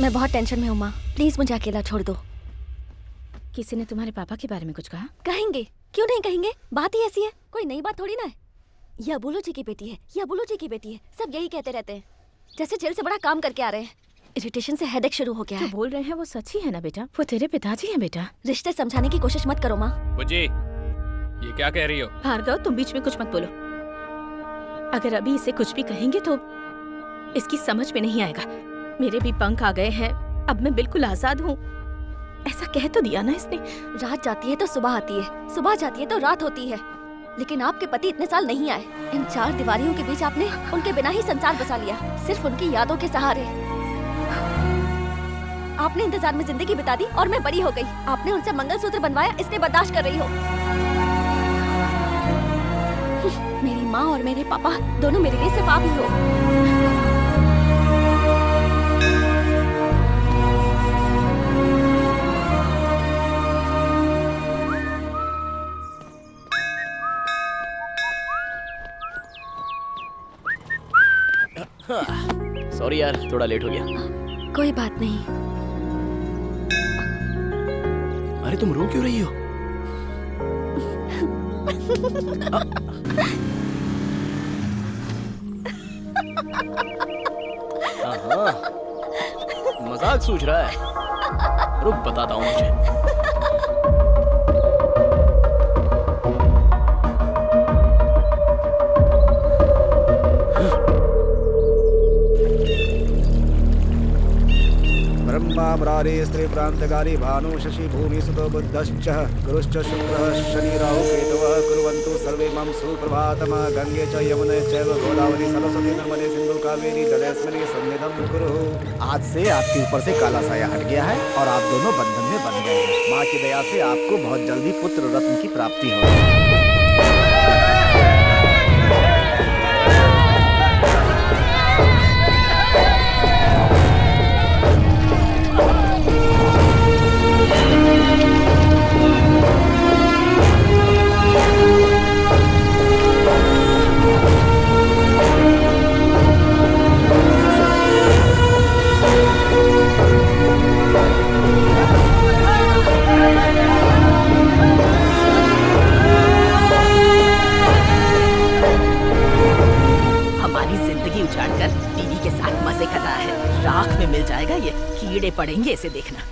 मैं बहुत टेंशन में हूँ माँ, प्लीज मुझे अकेला छोड़ दो। किसी ने तुम्हारे पापा के बारे में कुछ कहा? कहेंगे, क्यों नहीं कहेंगे, बात ही ऐसी है, कोई नई बात थोड़ी ना है। ये अबुलू जी की बेटी है, ये अबुलू जी की बेटी है, सब यही कहते रहते हैं, जैसे जेल से बड़ा काम करके आ रहे हैं। इरिटेशन से हेडेक शुरू हो गया जो है। बोल रहे हैं वो सच ही है ना बेटा? वो तेरे पिताजी हैं बेटा। रिश्ते समझाने की कोशिश मत करो माँ। बुज्जी, ये क्या कह रही हो? भार्गव, तुम बीच में कुछ मत बोलो। अगर अभी इसे कुछ भी कहेंगे तो इसकी समझ में नहीं आएगा। मेरे भी पंख आ गए हैं, अब मैं बिल्कुल आजाद हूँ। ऐसा कह तो दिया ना इसने। रात जाती है तो सुबह आती है, सुबह जाती है तो रात होती है, लेकिन आपके पति इतने साल नहीं आए। इन चार दीवारियों के बीच आपने उनके बिना ही संसार बसा लिया, सिर्फ उनकी यादों के सहारे। आपने इंतजार में जिंदगी बिता दी और मैं बड़ी हो गई। आपने उनसे मंगलसूत्र बनवाया, इसलिए बर्दाश्त कर रही हो। मेरी माँ और मेरे पापा दोनों मेरे लिए सिर्फ आप ही हो। सॉरी यार, थोड़ा लेट हो गया। कोई बात नहीं। अरे तुम रो क्यों रही हो? हाँ, मजाक सूझ रहा है। रुक बताता हूँ मुझे। ब्रह्मा मुरारी स्त्री प्रांतकारी भानु शशि भूमि सुतो बुद्धश्च गुरुश्च शुक्रः शनि राहु केतवः कुर्वन्तु सर्वे मम सुप्रभातम्। गंगे च यमुने चैव गोदावरी सरस्वती नर्मदे सिंधु कावेरी जलेस्मिन् सन्निधं कुरु। आज से आपके ऊपर से काला साया हट गया है और आप दोनों बंधन में बंध गए हैं। माँ की दया से आपको बहुत जल्दी पुत्र रत्न की प्राप्ति होगी। उछाड़कर टीवी के साथ मजे कर रहा है। राख में मिल जाएगा ये, कीड़े पड़ेंगे इसे देखना।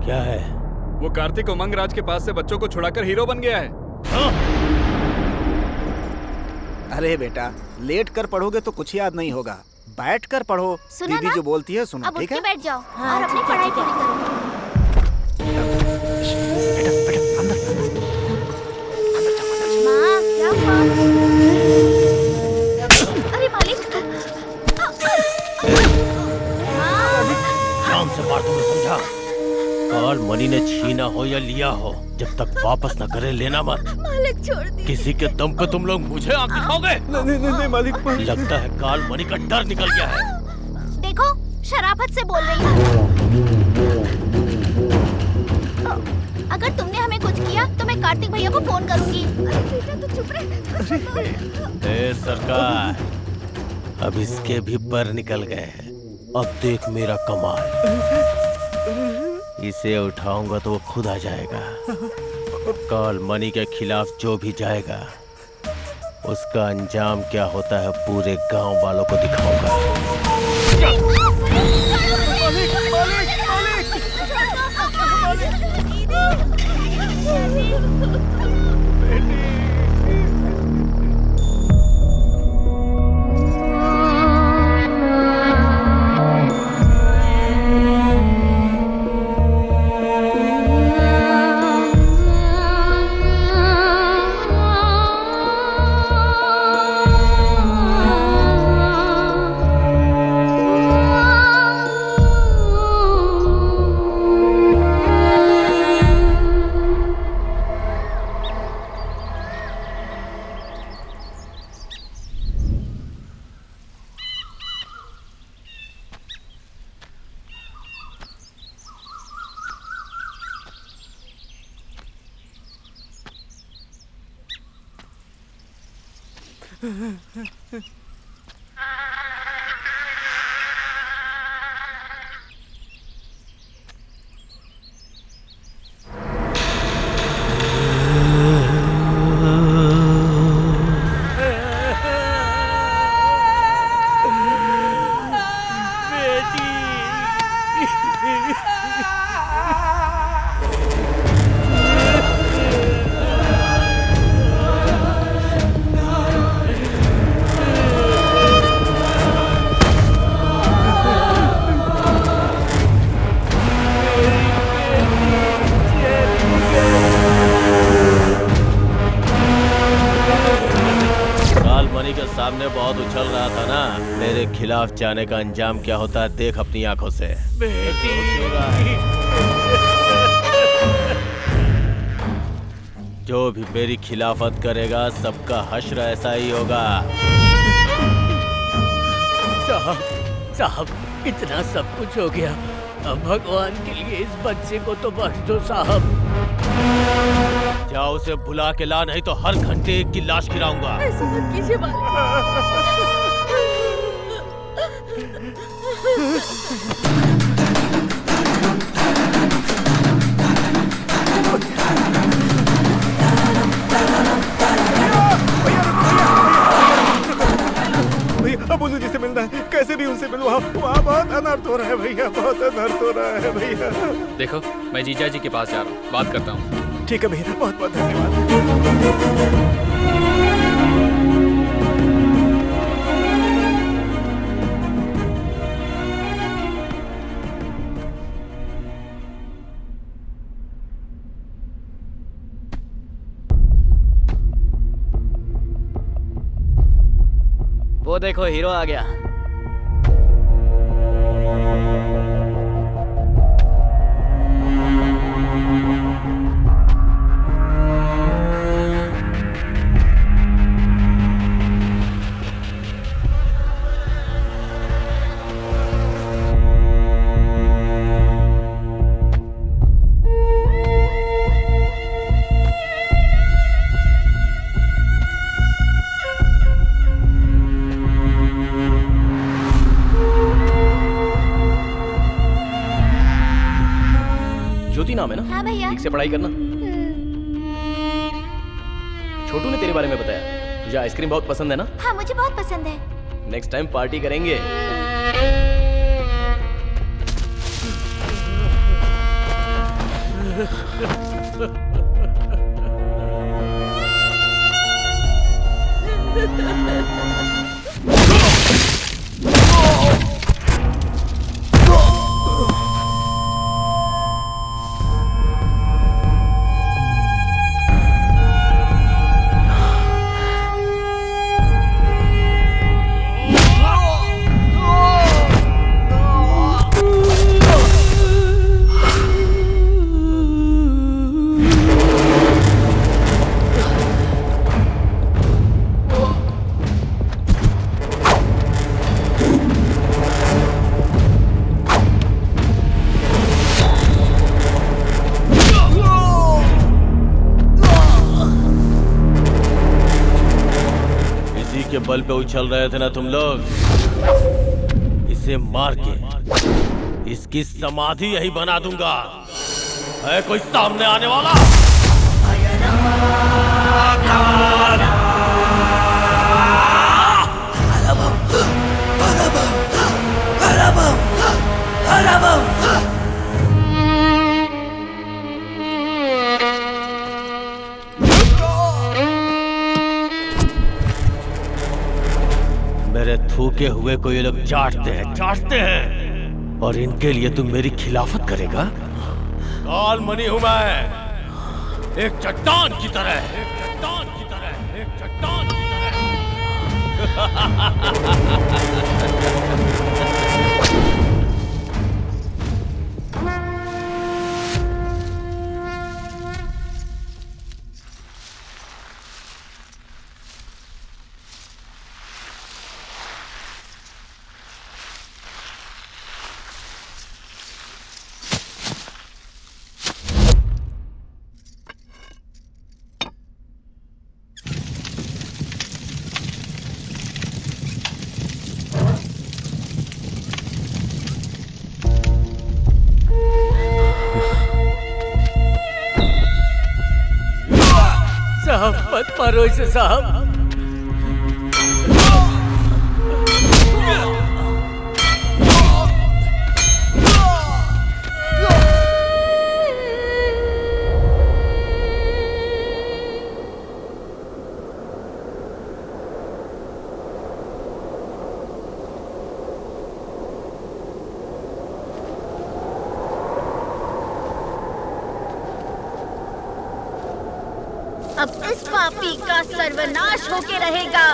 क्या है? वो कार्तिक उमंग राज के पास से बच्चों को छुड़ाकर हीरो बन गया है। अरे बेटा, लेट कर पढ़ोगे तो कुछ याद नहीं होगा, बैठ कर पढ़ो। दीदी जो बोलती है सुनो, ठीक है? बैठ जाओ और अपनी पढ़ाई पूरी करो। माँ, क्या हुआ? अरे मालिक! शाम से बात तुमने समझा? काल मनी ने छीना हो या लिया हो, जब तक वापस न करे लेना मत। मालिक छोड़ दी। किसी के दम पे तुम लोग मुझे आंख दिखाओगे? नहीं मालिक। लगता है काल मनी का डर निकल गया है। देखो, शराफत से बोल रही हूँ। अगर तुमने हमें कुछ किया तो मैं कार्तिक भैया को फोन करूंगी। अरे बेटा तू चुप रह। ए सरकार, अब इसके भी पर निकल गए हैं। अब देख मेरा कमाल। इसे उठाऊंगा तो वो खुद आ जाएगा। काल मनी के खिलाफ जो भी जाएगा, उसका अंजाम क्या होता है पूरे गांव वालों को दिखाऊंगा। सामने बहुत उछल रहा था ना, मेरे खिलाफ जाने का अंजाम क्या होता है देख अपनी आंखों से। जो भी मेरी खिलाफत करेगा सबका हश्र ऐसा ही होगा। साहब इतना सब कुछ हो गया, अब भगवान के लिए इस बच्चे को तो बख्श दो साहब। जाओ उसे बुला के ला, नहीं तो हर घंटे एक की लाश गिराऊंगा। ऐसा मत कीजिए भैया बोलू जी से मिलना है, कैसे भी उनसे मिलो। वहाँ बहुत अनर्थ हो रहा है भैया, बहुत अनर्थ हो रहा है भैया। देखो मैं जीजा जी के पास जा रहा हूँ, बात करता हूँ। ठीक है भैया, बहुत बहुत धन्यवाद। वो देखो हीरो आ गया। ज्योति नाम है ना? हाँ भैया। ठीक से पढ़ाई करना। छोटू ने तेरे बारे में बताया, तुझे आइसक्रीम बहुत पसंद है ना? हाँ मुझे बहुत पसंद है। नेक्स्ट टाइम पार्टी करेंगे। के बल पे उछल रहे थे ना तुम लोग। इसे मार के इसकी समाधि यही बना दूंगा। है कोई सामने आने वाला? मेरे थूके हुए को ये लोग चाटते हैं और इनके लिए तुम मेरी खिलाफत करेगा? काल मणि हूं मैं, एक चट्टान की तरह, एक चट्टान की तरह, एक चट्टान की साहब मत मारो इसे साहब। अब इस पापी का सर्वनाश होके रहेगा।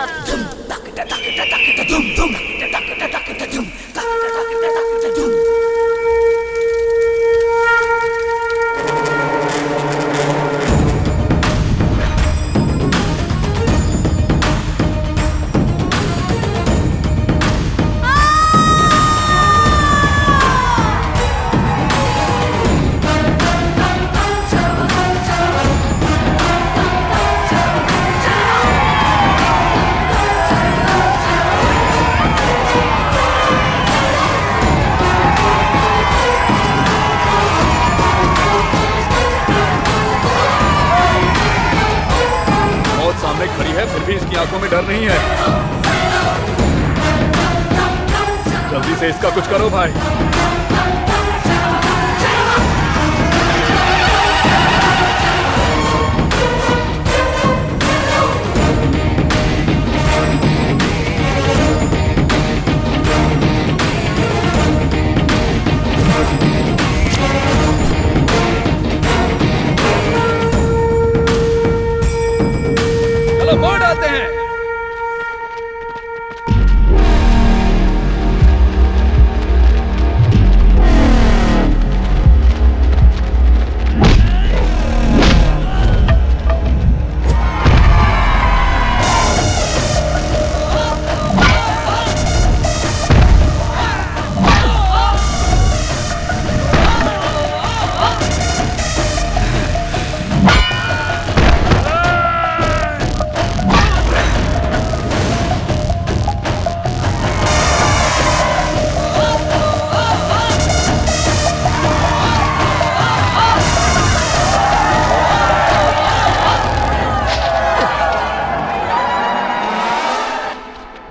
खड़ी है फिर भी इसकी आंखों में डर नहीं है। जल्दी से इसका कुछ करो भाई। मोड़ डालते हैं।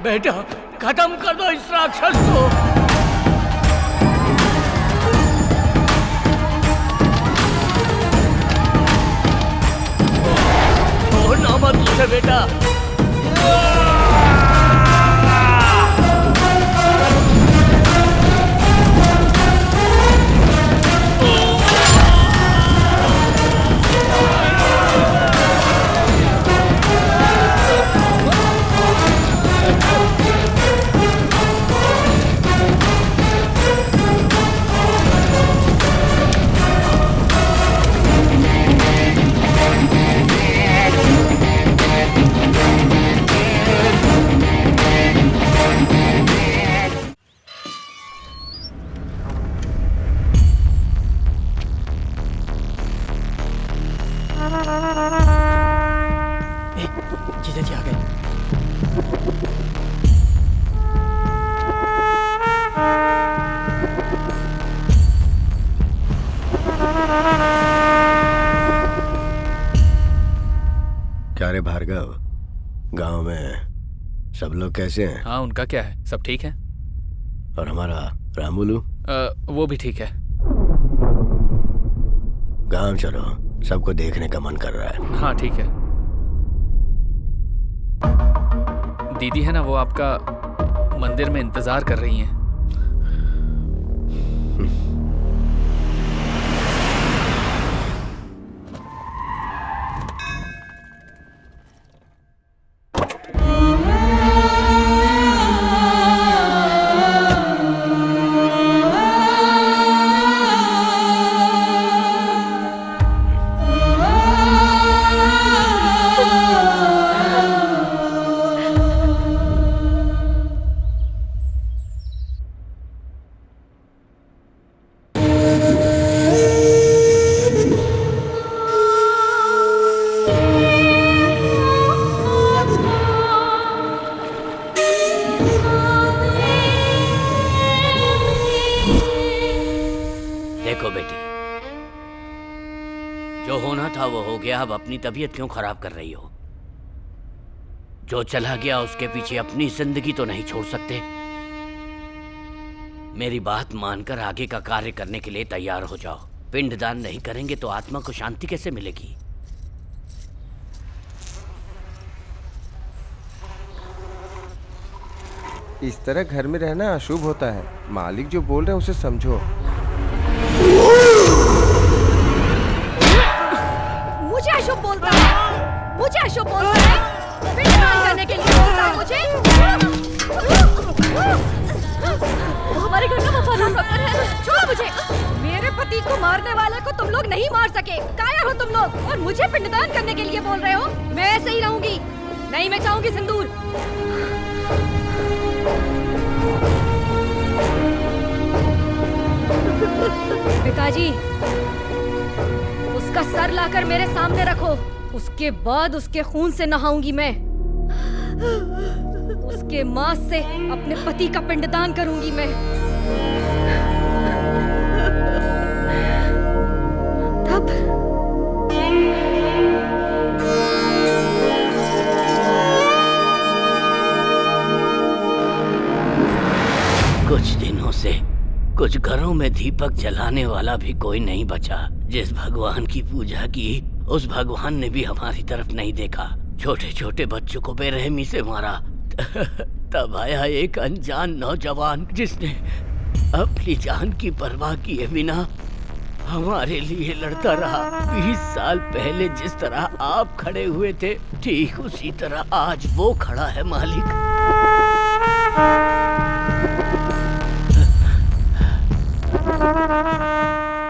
बेटा खत्म कर दो इस राक्षस को। बेटा। जीजा जी आ गए। क्या रे भार्गव, गांव में सब लोग कैसे हैं? हाँ, उनका क्या है, सब ठीक है। और हमारा रामुलू? वो भी ठीक है। गांव चलो, सबको देखने का मन कर रहा है। हाँ ठीक है। दीदी है ना, वो आपका मंदिर में इंतजार कर रही हैं। देखो बेटी, जो होना था वो हो गया। अब अपनी तबीयत क्यों खराब कर रही हो? जो चला गया उसके पीछे अपनी जिंदगी तो नहीं छोड़ सकते। मेरी बात मानकर आगे का कार्य करने के लिए तैयार हो जाओ। पिंडदान नहीं करेंगे तो आत्मा को शांति कैसे मिलेगी? इस तरह घर में रहना अशुभ होता है। मालिक जो बोल रहे हैं उसे समझो। मुझे अशुभ बोलता है, मुझे अशुभ बोलता है, पिंडदान करने के लिए बोलता है मुझे। वो हमारे घर का वफादार नौकर है। छोड़ो मुझे। मेरे पति को मारने वाले को तुम लोग नहीं मार सके। कायर हो तुम लोग और मुझे पिंडदान करने के लिए बोल रहे हो। मैं ऐसे ही रहूंगी, नहीं मैं चाहूंगी सिंदूर। पिताजी, उसका सर लाकर मेरे सामने रखो। उसके बाद उसके खून से नहाऊंगी मैं। उसके मांस से अपने पति का पिंडदान करूंगी मैं। तब कुछ दिनों से कुछ घरों में दीपक जलाने वाला भी कोई नहीं बचा। जिस भगवान की पूजा की उस भगवान ने भी हमारी तरफ नहीं देखा। छोटे छोटे बच्चों को बेरहमी से मारा। तब आया एक अनजान नौजवान जिसने अपनी जान की परवाह किए बिना हमारे लिए लड़ता रहा। 20 साल पहले जिस तरह आप खड़े हुए थे, ठीक उसी तरह आज वो खड़ा है मालिक।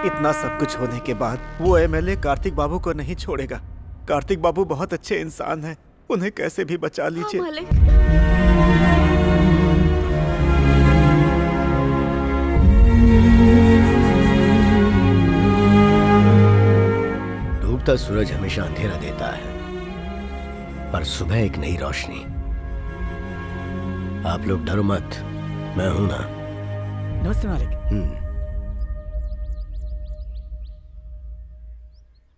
इतना सब कुछ होने के बाद वो एमएलए कार्तिक बाबू को नहीं छोड़ेगा। कार्तिक बाबू बहुत अच्छे इंसान हैं, उन्हें कैसे भी बचा लीजिए। डूबता सूरज हमेशा अंधेरा देता है, पर सुबह एक नई रोशनी। आप लोग डरो मत, मैं हूं ना। नमस्ते मालिक।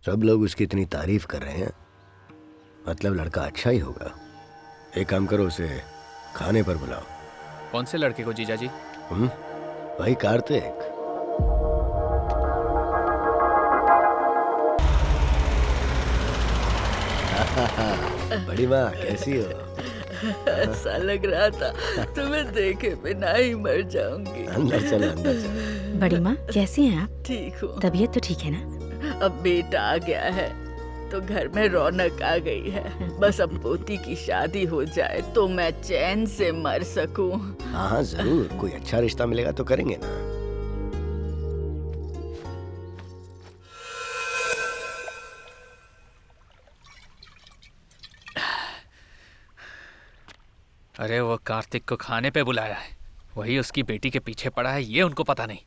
सब लोग उसकी इतनी तारीफ कर रहे हैं, मतलब लड़का अच्छा ही होगा। एक काम करो, उसे खाने पर बुलाओ। कौन से लड़के को जीजा जी? भाई कार्तिक। बड़ी माँ कैसी हो? ऐसा लग रहा था तुम्हें देखे बिना ही मर जाऊंगी। अंदर चलो, अंदर चलो। बड़ी माँ कैसी हैं आप? ठीक हूँ। तबीयत तो ठीक है ना? अब बेटा आ गया है तो घर में रौनक आ गई है। बस अब पोती की शादी हो जाए तो मैं चैन से मर सकूं। हाँ जरूर, कोई अच्छा रिश्ता मिलेगा तो करेंगे ना। अरे वो कार्तिक को खाने पे बुलाया है, वही उसकी बेटी के पीछे पड़ा है, ये उनको पता नहीं।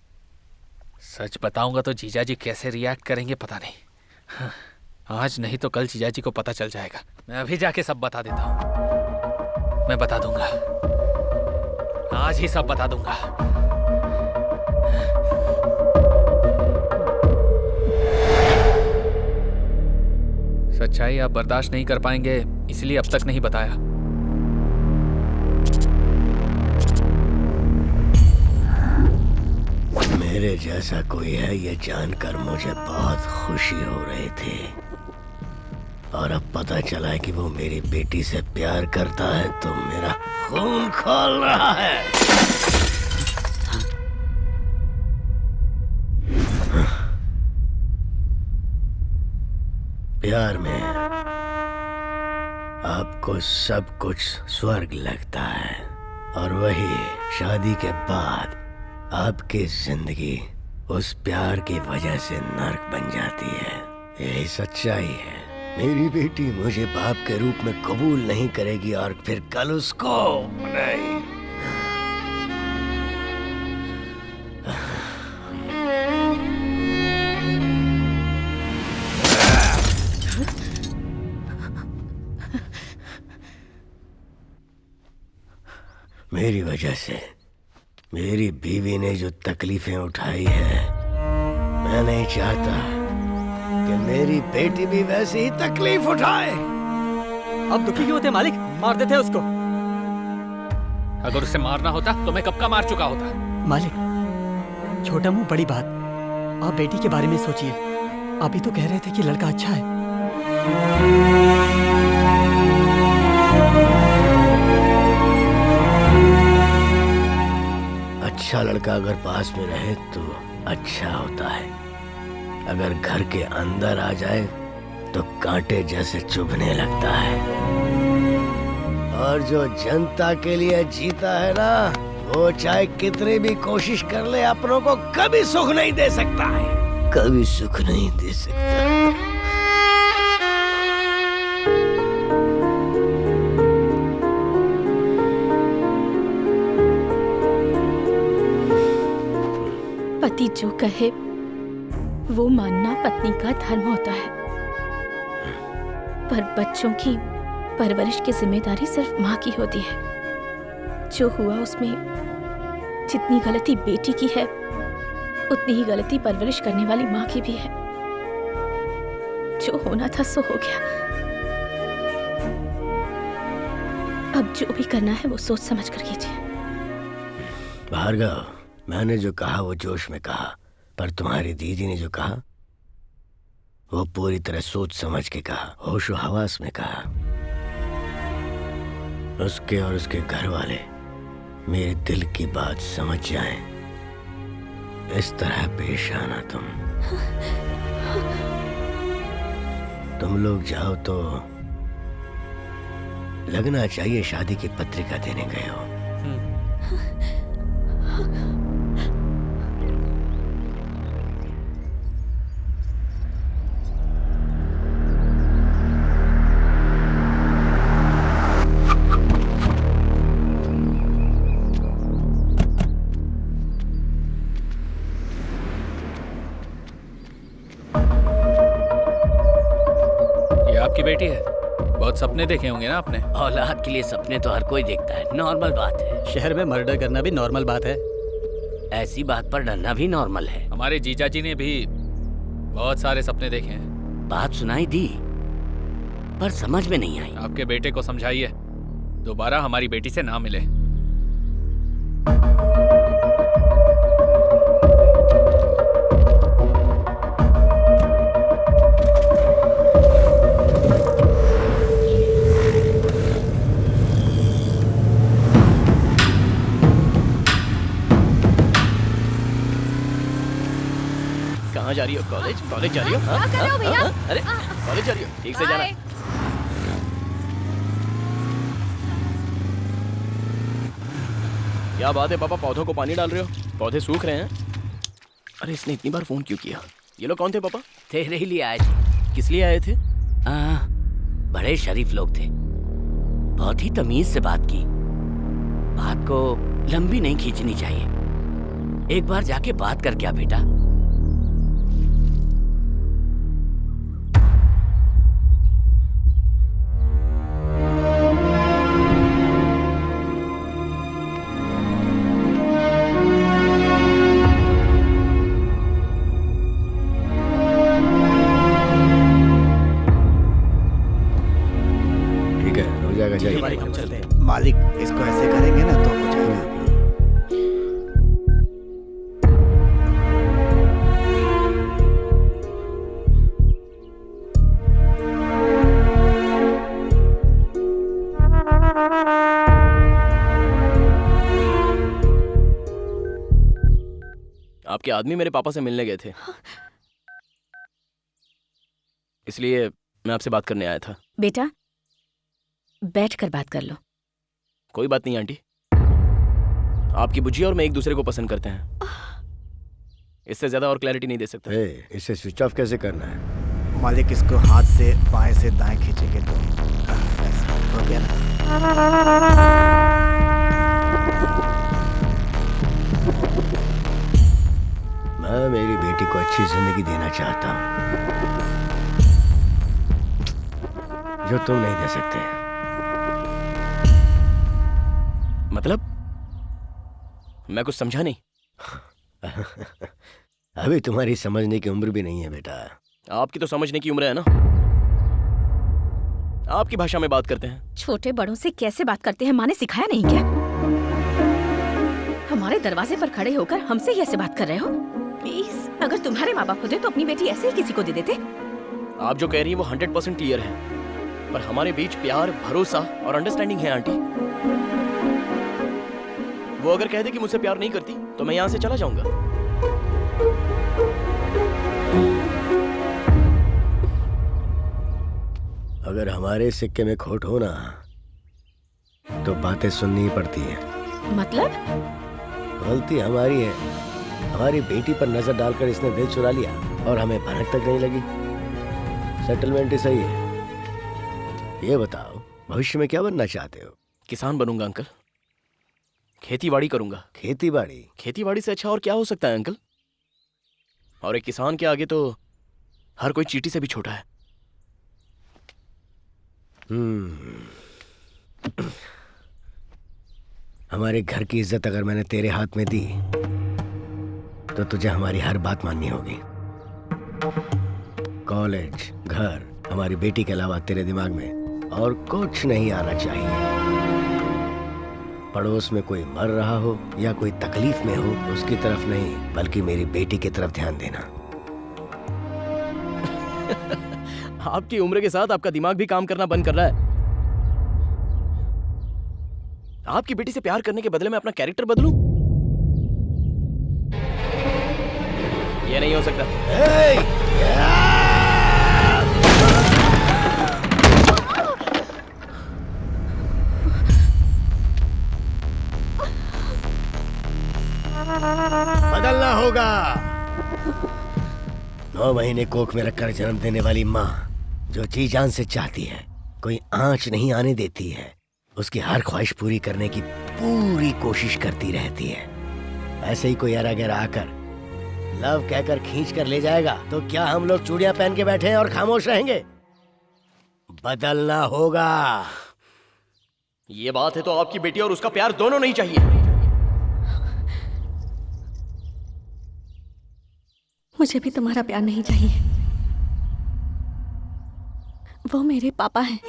सच बताऊंगा तो जीजाजी कैसे रिएक्ट करेंगे पता नहीं। हाँ, आज नहीं तो कल जीजाजी को पता चल जाएगा। मैं अभी जाके सब बता देता हूँ। मैं बता दूंगा, आज ही सब बता दूंगा। सच्चाई आप बर्दाश्त नहीं कर पाएंगे, इसलिए अब तक नहीं बताया। मेरे जैसा कोई है ये जानकर मुझे बहुत खुशी हो रही थी, और अब पता चला है कि वो मेरी बेटी से प्यार करता है तो मेरा खून खौल रहा है। प्यार में आपको सब कुछ स्वर्ग लगता है, और वही शादी के बाद आपकी जिंदगी उस प्यार की वजह से नर्क बन जाती है। यही सच्चाई है। मेरी बेटी मुझे बाप के रूप में कबूल नहीं करेगी और फिर कल उसको नहीं। मेरी वजह से मेरी बीवी ने जो तकलीफें उठाई है, मैं नहीं चाहता कि मेरी बेटी भी वैसी ही तकलीफ उठाए। अब दुखी क्यों होते मालिक? मार देते उसको। अगर उसे मारना होता तो मैं कब का मार चुका होता। मालिक छोटा मुंह बड़ी बात, आप बेटी के बारे में सोचिए। अभी तो कह रहे थे कि लड़का अच्छा है। अच्छा लड़का अगर पास में रहे तो अच्छा होता है, अगर घर के अंदर आ जाए तो कांटे जैसे चुभने लगता है। और जो जनता के लिए जीता है ना, वो चाहे कितनी भी कोशिश कर ले अपनों को कभी सुख नहीं दे सकता है, कभी सुख नहीं दे सकता। पति जो कहे वो मानना पत्नी का धर्म होता है, पर बच्चों की परवरिश की जिम्मेदारी सिर्फ माँ की होती है। जो हुआ उसमें जितनी गलती बेटी की है, उतनी ही गलती परवरिश करने वाली माँ की भी है। जो होना था सो हो गया। अब जो भी करना है वो सोच समझ कर कीजिए। भार्गव, मैंने जो कहा वो जोश में कहा, पर तुम्हारी दीदी ने जो कहा वो पूरी तरह सोच समझ के कहा, होशो हवास में कहा। उसके और उसके घर वाले मेरे दिल की बात समझ जाएं, इस तरह पेश आना। तुम लोग जाओ तो लगना चाहिए शादी की पत्रिका देने गए हो। आपकी बेटी है, बहुत सपने देखे होंगे ना आपने। औलाद के लिए सपने तो हर कोई देखता है, नॉर्मल बात है। शहर में मर्डर करना भी नॉर्मल बात है। ऐसी बात पर डरना भी नॉर्मल है। हमारे जीजाजी ने भी बहुत सारे सपने देखे हैं। बात सुनाई दी पर समझ में नहीं आई। आपके बेटे को समझाइए दोबारा हमारी बेटी से ना मिले। जा रही हो? कॉलेज जा रही हो? क्या कर रहे हो भैया? अरे कॉलेज जा रही हो? ठीक से जाना। क्या बात है पापा, पौधों को पानी डाल रहे हो? पौधे सूख रहे हैं। अरे इसने इतनी बार फोन क्यों किया? ये लोग कौन थे पापा? तेरे ही लिए आए थे। किस लिए आए थे? बड़े शरीफ लोग थे, बहुत ही तमीज से बात की। बात को लंबी नहीं खींचनी चाहिए। एक बार जाके बात कर क्या बेटा। मालिक इसको ऐसे करेंगे ना तो हो जाएगा। आपके आदमी मेरे पापा से मिलने गए थे, इसलिए मैं आपसे बात करने आया था। बेटा बैठ कर बात कर लो। कोई बात नहीं आंटी, आपकी बुज्जी और मैं एक दूसरे को पसंद करते हैं। इससे ज्यादा और क्लैरिटी नहीं दे सकता। इसे स्विच ऑफ कैसे करना है? मालिक इसको हाथ से बाएं से दाएं खींचेंगे तो ऐसा हो गया ना। मैं मेरी बेटी को अच्छी जिंदगी देना चाहता हूँ जो तुम नहीं दे सकते। मतलब? मैं कुछ समझा नहीं। अभी तुम्हारी समझने की उम्र भी नहीं है बेटा। आपकी तो समझने की उम्र है ना। आपकी भाषा में बात करते हैं। छोटे बड़ों से कैसे बात करते हैं माँ ने सिखाया नहीं क्या? हमारे दरवाजे पर खड़े होकर हमसे ही ऐसे बात कर रहे हो? प्लीज, अगर तुम्हारे माँ बाप होते तो अपनी बेटी ऐसे ही किसी को दे देते। आप जो कह रही हैं वो 100% क्लियर है, पर हमारे बीच प्यार, भरोसा और अंडरस्टैंडिंग है आंटी। वो अगर कह दे कि मुझसे प्यार नहीं करती तो मैं यहाँ से चला जाऊंगा। अगर हमारे सिक्के में खोट हो ना तो बातें सुननी ही पड़ती हैं। मतलब? गलती हमारी है। हमारी बेटी पर नजर डालकर इसने दिल चुरा लिया और हमें भनक तक नहीं लगी। सेटलमेंट ही सही है। ये बताओ भविष्य में क्या बनना चाहते हो? किसान बनूंगा अंकल, खेतीबाड़ी करूंगा। खेतीबाड़ी? खेतीबाड़ी से अच्छा और क्या हो सकता है अंकल? और एक किसान के आगे तो हर कोई चींटी से भी छोटा है। हमारे घर की इज्जत अगर मैंने तेरे हाथ में दी तो तुझे हमारी हर बात माननी होगी। कॉलेज, घर, हमारी बेटी के अलावा तेरे दिमाग में और कुछ नहीं आना चाहिए। पड़ोस में कोई मर रहा हो या कोई तकलीफ में हो उसकी तरफ नहीं बल्कि मेरी बेटी की तरफ ध्यान देना। आपकी उम्र के साथ आपका दिमाग भी काम करना बंद कर रहा है। आपकी बेटी से प्यार करने के बदले में अपना कैरेक्टर बदलूं? ये नहीं हो सकता। बदलना होगा। 9 महीने कोख में रखकर जन्म देने वाली माँ जो जी जान से चाहती है, कोई आंच नहीं आने देती है, उसकी हर ख्वाहिश पूरी करने की पूरी कोशिश करती रहती है। ऐसे ही कोई अरागर आकर लव कहकर खींच कर ले जाएगा तो क्या हम लोग चूड़ियां पहन के बैठे हैं और खामोश रहेंगे? बदलना होगा। ये बात है तो आपकी बेटी और उसका प्यार दोनों नहीं चाहिए। मुझे भी तुम्हारा प्यार नहीं चाहिए। वो मेरे पापा हैं।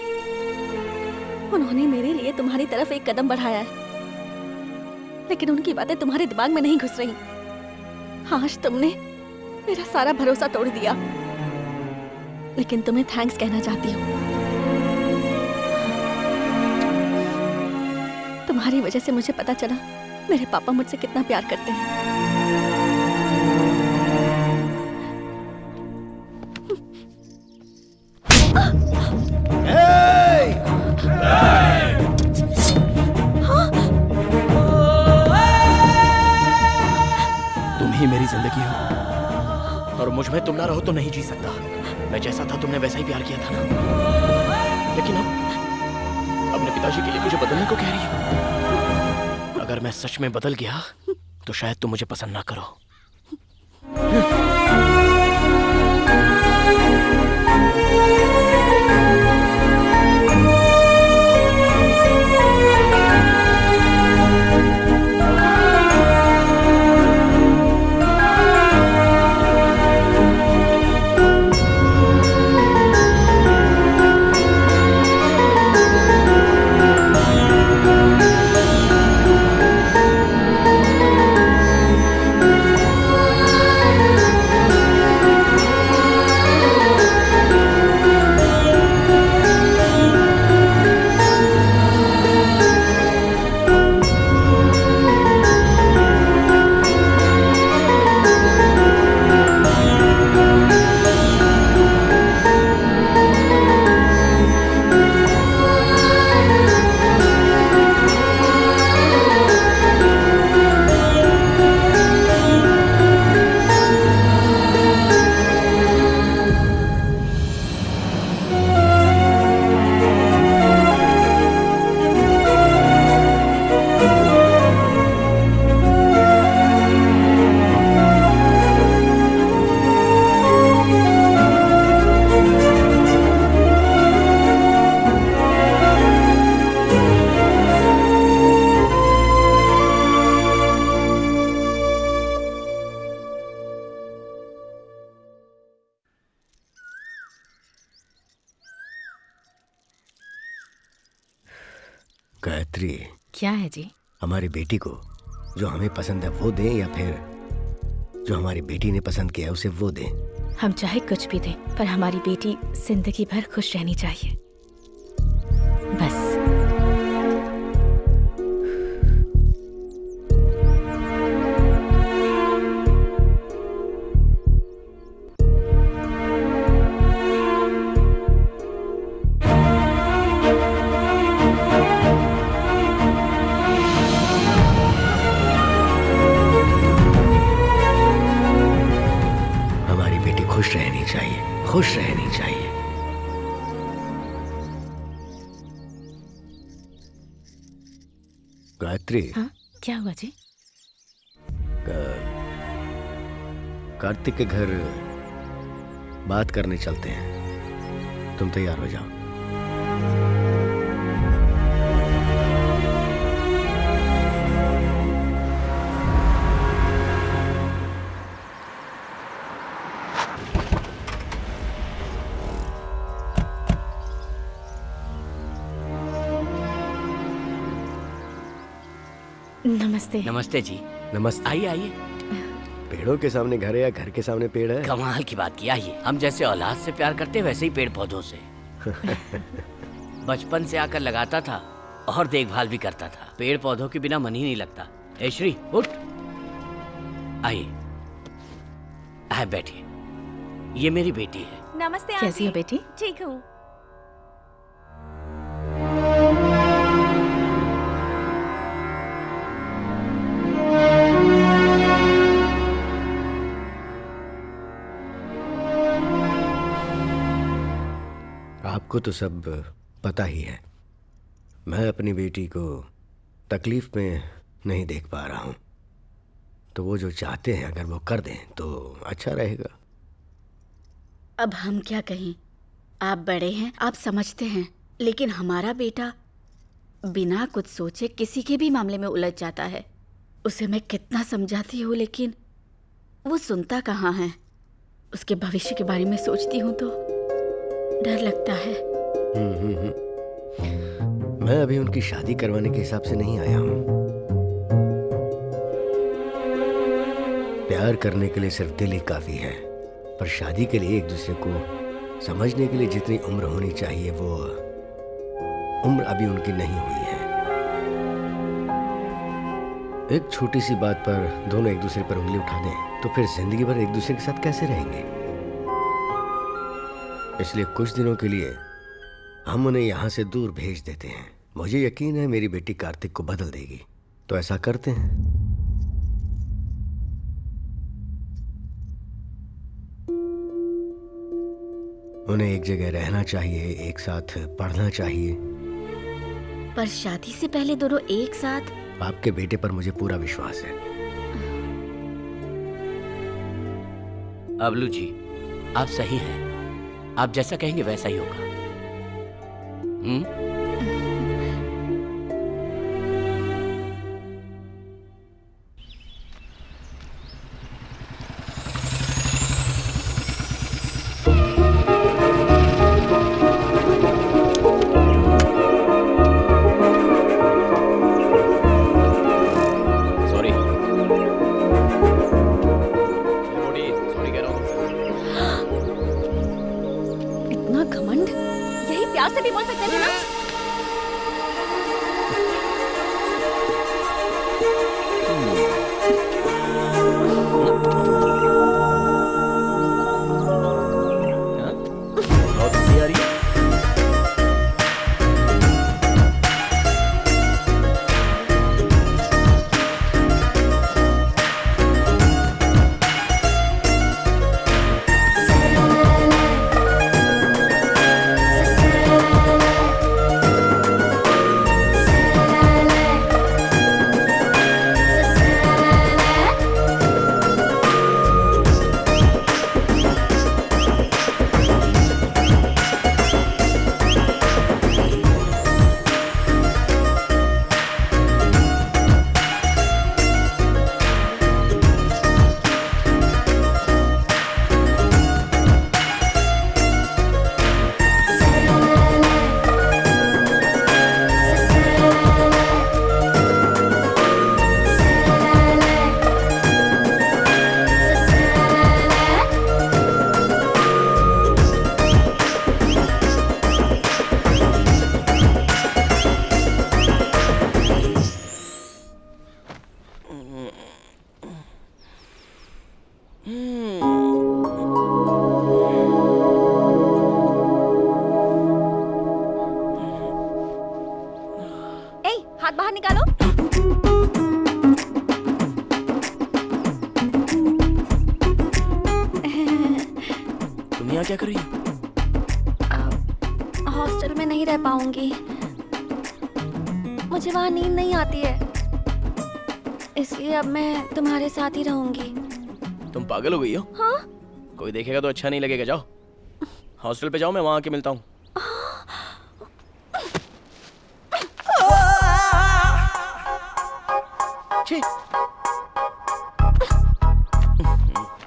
उन्होंने मेरे लिए तुम्हारी तरफ एक कदम बढ़ाया है, लेकिन उनकी बातें तुम्हारे दिमाग में नहीं घुस रही। आज तुमने मेरा सारा भरोसा तोड़ दिया, लेकिन तुम्हें थैंक्स कहना चाहती हूँ। तुम्हारी वजह से मुझे पता चला मेरे पापा मुझसे कितना प्यार करते हैं। जिंदगी हो और मुझ में तुम ना रहो तो नहीं जी सकता। मैं जैसा था तुमने वैसा ही प्यार किया था ना, लेकिन अब अपने पिताजी के लिए मुझे बदलने को कह रही हो। अगर मैं सच में बदल गया तो शायद तुम मुझे पसंद ना करो। गायत्री, क्या है जी? हमारी बेटी को जो हमें पसंद है वो दें या फिर जो हमारी बेटी ने पसंद किया है उसे वो दें? हम चाहे कुछ भी दें, पर हमारी बेटी जिंदगी भर खुश रहनी चाहिए, बस। खुश रहनी चाहिए, खुश रहनी चाहिए। गायत्री। हाँ, क्या हुआ जी? कार्तिक के घर बात करने चलते हैं, तुम तैयार हो जाओ। नमस्ते। नमस्ते जी। नमस्ते। आइए आइए। पेड़ों के सामने घर है या घर के सामने पेड़ है? कमाल की बात की। आइए, हम जैसे औलाद से प्यार करते वैसे ही पेड़ पौधों से। बचपन से आकर लगाता था और देखभाल भी करता था। पेड़ पौधों के बिना मन ही नहीं लगता। ऐश्री उठ, आइए बैठिए। ये मेरी बेटी है। नमस्ते। कैसी हो बेटी? ठीक हूँ। आपको तो सब पता ही है, मैं अपनी बेटी को तकलीफ में नहीं देख पा रहा हूँ, तो वो जो चाहते हैं अगर वो कर दें तो अच्छा रहेगा। अब हम क्या कहें, आप बड़े हैं, आप समझते हैं, लेकिन हमारा बेटा बिना कुछ सोचे किसी के भी मामले में उलझ जाता है। उसे मैं कितना समझाती हूँ लेकिन वो सुनता कहाँ है। उसके भविष्य के बारे में सोचती हूँ तो डर लगता है। मैं अभी उनकी शादी करवाने के हिसाब से नहीं आया हूँ। प्यार करने के लिए सिर्फ दिल ही काफी है, पर शादी के लिए एक दूसरे को समझने के लिए जितनी उम्र होनी चाहिए वो उम्र अभी उनकी नहीं हुई है। एक छोटी सी बात पर दोनों एक दूसरे पर उंगली उठा दें तो फिर जिंदगी भर एक दूसरे के साथ कैसे रहेंगे। इसलिए कुछ दिनों के लिए हम उन्हें यहाँ से दूर भेज देते हैं। मुझे यकीन है मेरी बेटी कार्तिक को बदल देगी, तो ऐसा करते हैं। उन्हें एक जगह रहना चाहिए, एक साथ पढ़ना चाहिए। पर शादी से पहले दोनों एक साथ? आपके बेटे पर मुझे पूरा विश्वास है। अबलू जी, आप सही हैं। आप जैसा कहेंगे वैसा ही होगा। क्या कर रही है? हॉस्टल में नहीं रह पाऊंगी, मुझे वहाँ नींद नहीं आती है, इसलिए अब मैं तुम्हारे साथ ही रहूंगी। तुम पागल हो गई हो? हाँ? कोई देखेगा तो अच्छा नहीं लगेगा। जाओ हॉस्टल पे जाओ, मैं वहाँ आके मिलता हूँ।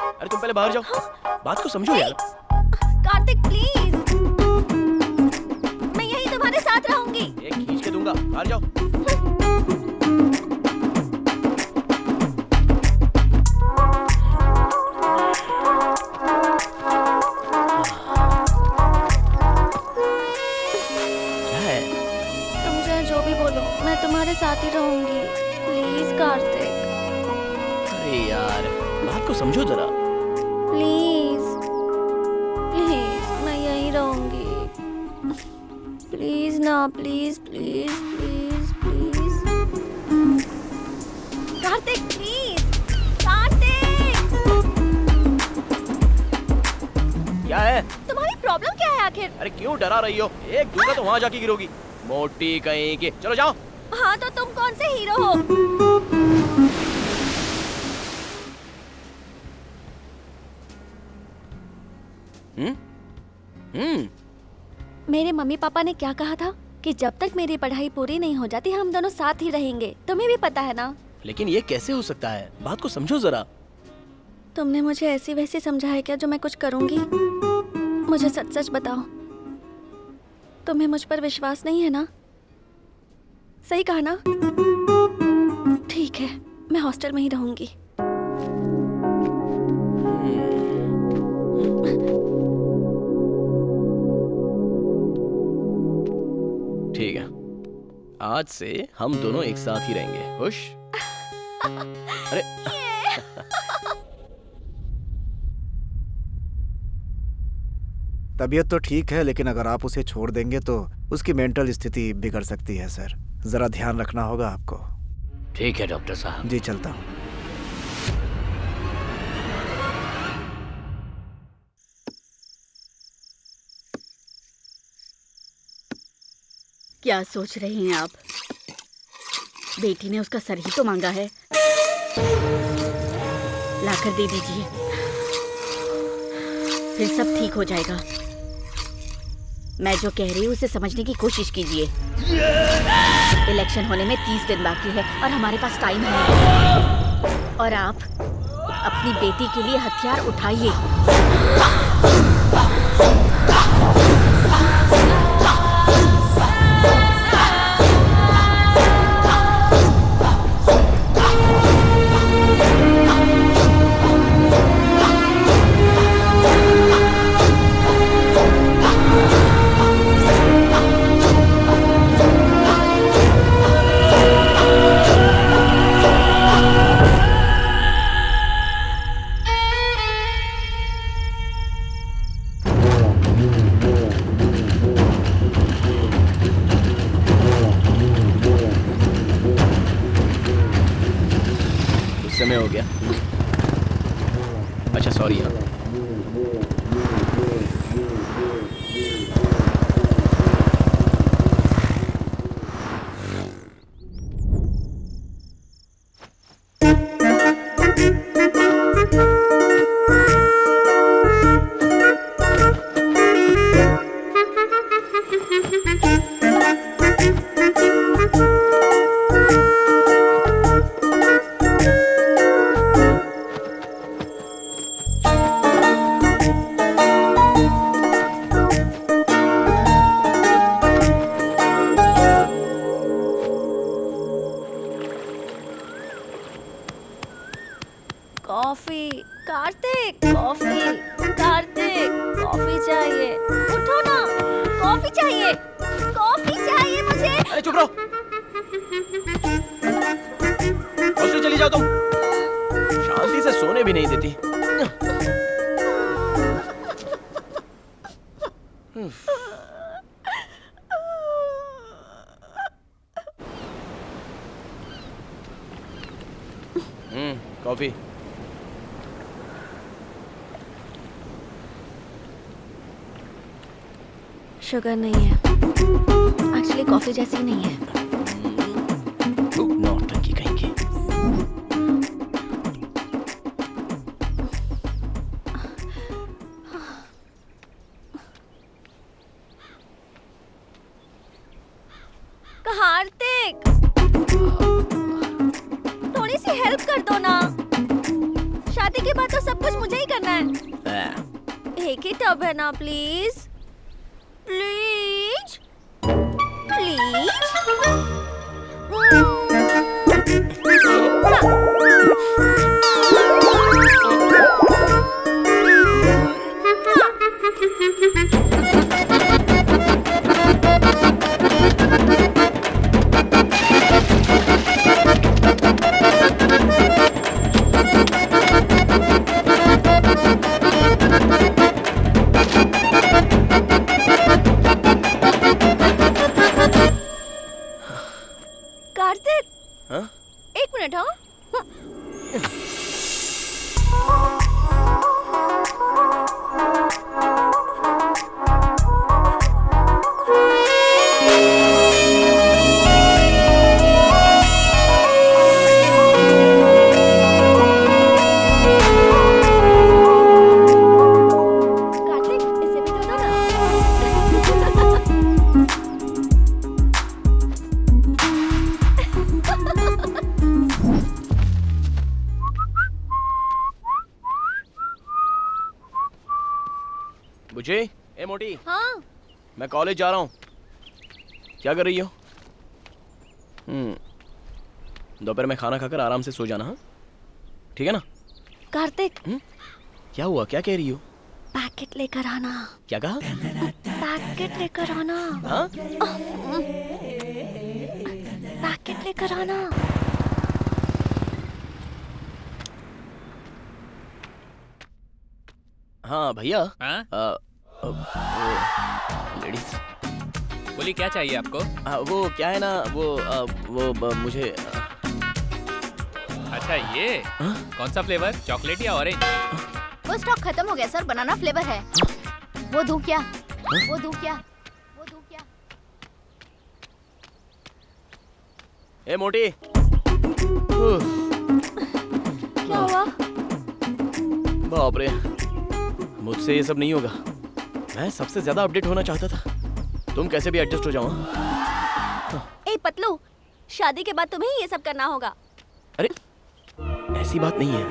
अरे तुम पहले बाहर जाओ। बात को समझो यार। कार्तिक प्लीज, मैं यही तुम्हारे साथ रहूंगी। एक खींच के दूंगा, बाहर जाओ। क्या है? तुम चाहे जो भी बोलो, मैं तुम्हारे साथ ही रहूंगी। प्लीज कार्तिक। अरे यार बात को समझो जरा। प्लीज प्लीज, मैं यहीं रहूंगी। प्लीज ना, please please please please. Kartik please, Kartik. क्या है? तुम्हारी प्रॉब्लम क्या है आखिर? अरे क्यों डरा रही हो? एक दूंगा तो वहाँ जाके गिरोगी, मोटी कहीं की। चलो जाओ। हाँ तो तुम कौन से हीरो हो? मेरे मम्मी पापा ने क्या कहा था कि जब तक मेरी पढ़ाई पूरी नहीं हो जाती हम दोनों साथ ही रहेंगे। तुम्हें भी पता है ना? लेकिन ये कैसे हो सकता है? बात को समझो जरा। तुमने मुझे ऐसी वैसी समझा है क्या जो मैं कुछ करूंगी? मुझे सच सच बताओ, तुम्हें मुझ पर विश्वास नहीं है ना? सही कहा ना? ठीक है, मैं हॉस्टल में ही रहूंगी। ठीक है, आज से हम दोनों एक साथ ही रहेंगे। खुश? अरे तबीयत तो ठीक है, लेकिन अगर आप उसे छोड़ देंगे तो उसकी मेंटल स्थिति बिगड़ सकती है सर। जरा ध्यान रखना होगा आपको। ठीक है डॉक्टर साहब। जी चलता हूँ। क्या सोच रही हैं आप? बेटी ने उसका सर ही तो मांगा है, लाकर दे दीजिए, फिर सब ठीक हो जाएगा। मैं जो कह रही हूँ उसे समझने की कोशिश कीजिए। इलेक्शन होने में 30 दिन बाकी है और हमारे पास टाइम है, और आप अपनी बेटी के लिए हथियार उठाइए। समय हो गया। अच्छा सॉरी। हाँ coffee Kartik, coffee Kartik, coffee चाहिए, उठो ना, कॉफी चाहिए, कॉफी चाहिए मुझे। अरे चुप रहो, हॉस्टल चली जाओ तुम, शांति से सोने भी नहीं देती। कॉफी। शुगर नहीं है, एक्चुअली कॉफी जैसी नहीं है। नौटंकी कहीं की। कार्तिक, थोड़ी सी हेल्प कर दो ना, शादी के बाद तो सब कुछ मुझे ही करना है। एक ही टब है ना, प्लीज प्लीज प्लीज। कार्तिक, हाँ? एक मिनट। हाँ कार्तिक, इसे भी दो ना। बुझे? ए मोटी। हाँ मैं कॉलेज जा रहा हूँ। क्या कर रही हो? दोपहर में खाना खाकर आराम से सो जाना। हाँ ठीक है ना? कार्तिक, क्या हुआ? क्या कह रही हो? पैकेट लेकर आना। क्या कहा? पैकेट लेकर आना। हाँ? पैकेट लेकर आना। हाँ भैया। हाँ? लेडीज बोली क्या चाहिए आपको? वो क्या है ना, वो मुझे अच्छा ये कौन सा फ्लेवर, चॉकलेट या ऑरेंज? वो स्टॉक खत्म हो गया सर, बनाना फ्लेवर है। वो दूं क्या? वो दूं क्या? वो दूं क्या? ए मोटी। क्या हुआ? बाप रे, मुझसे ये सब नहीं होगा। मैं सबसे ज्यादा अपडेट होना चाहता था। तुम कैसे भी एडजस्ट हो जाओ। ए पतलू, शादी के बाद तुम्हें ये सब करना होगा। अरे ऐसी बात नहीं है,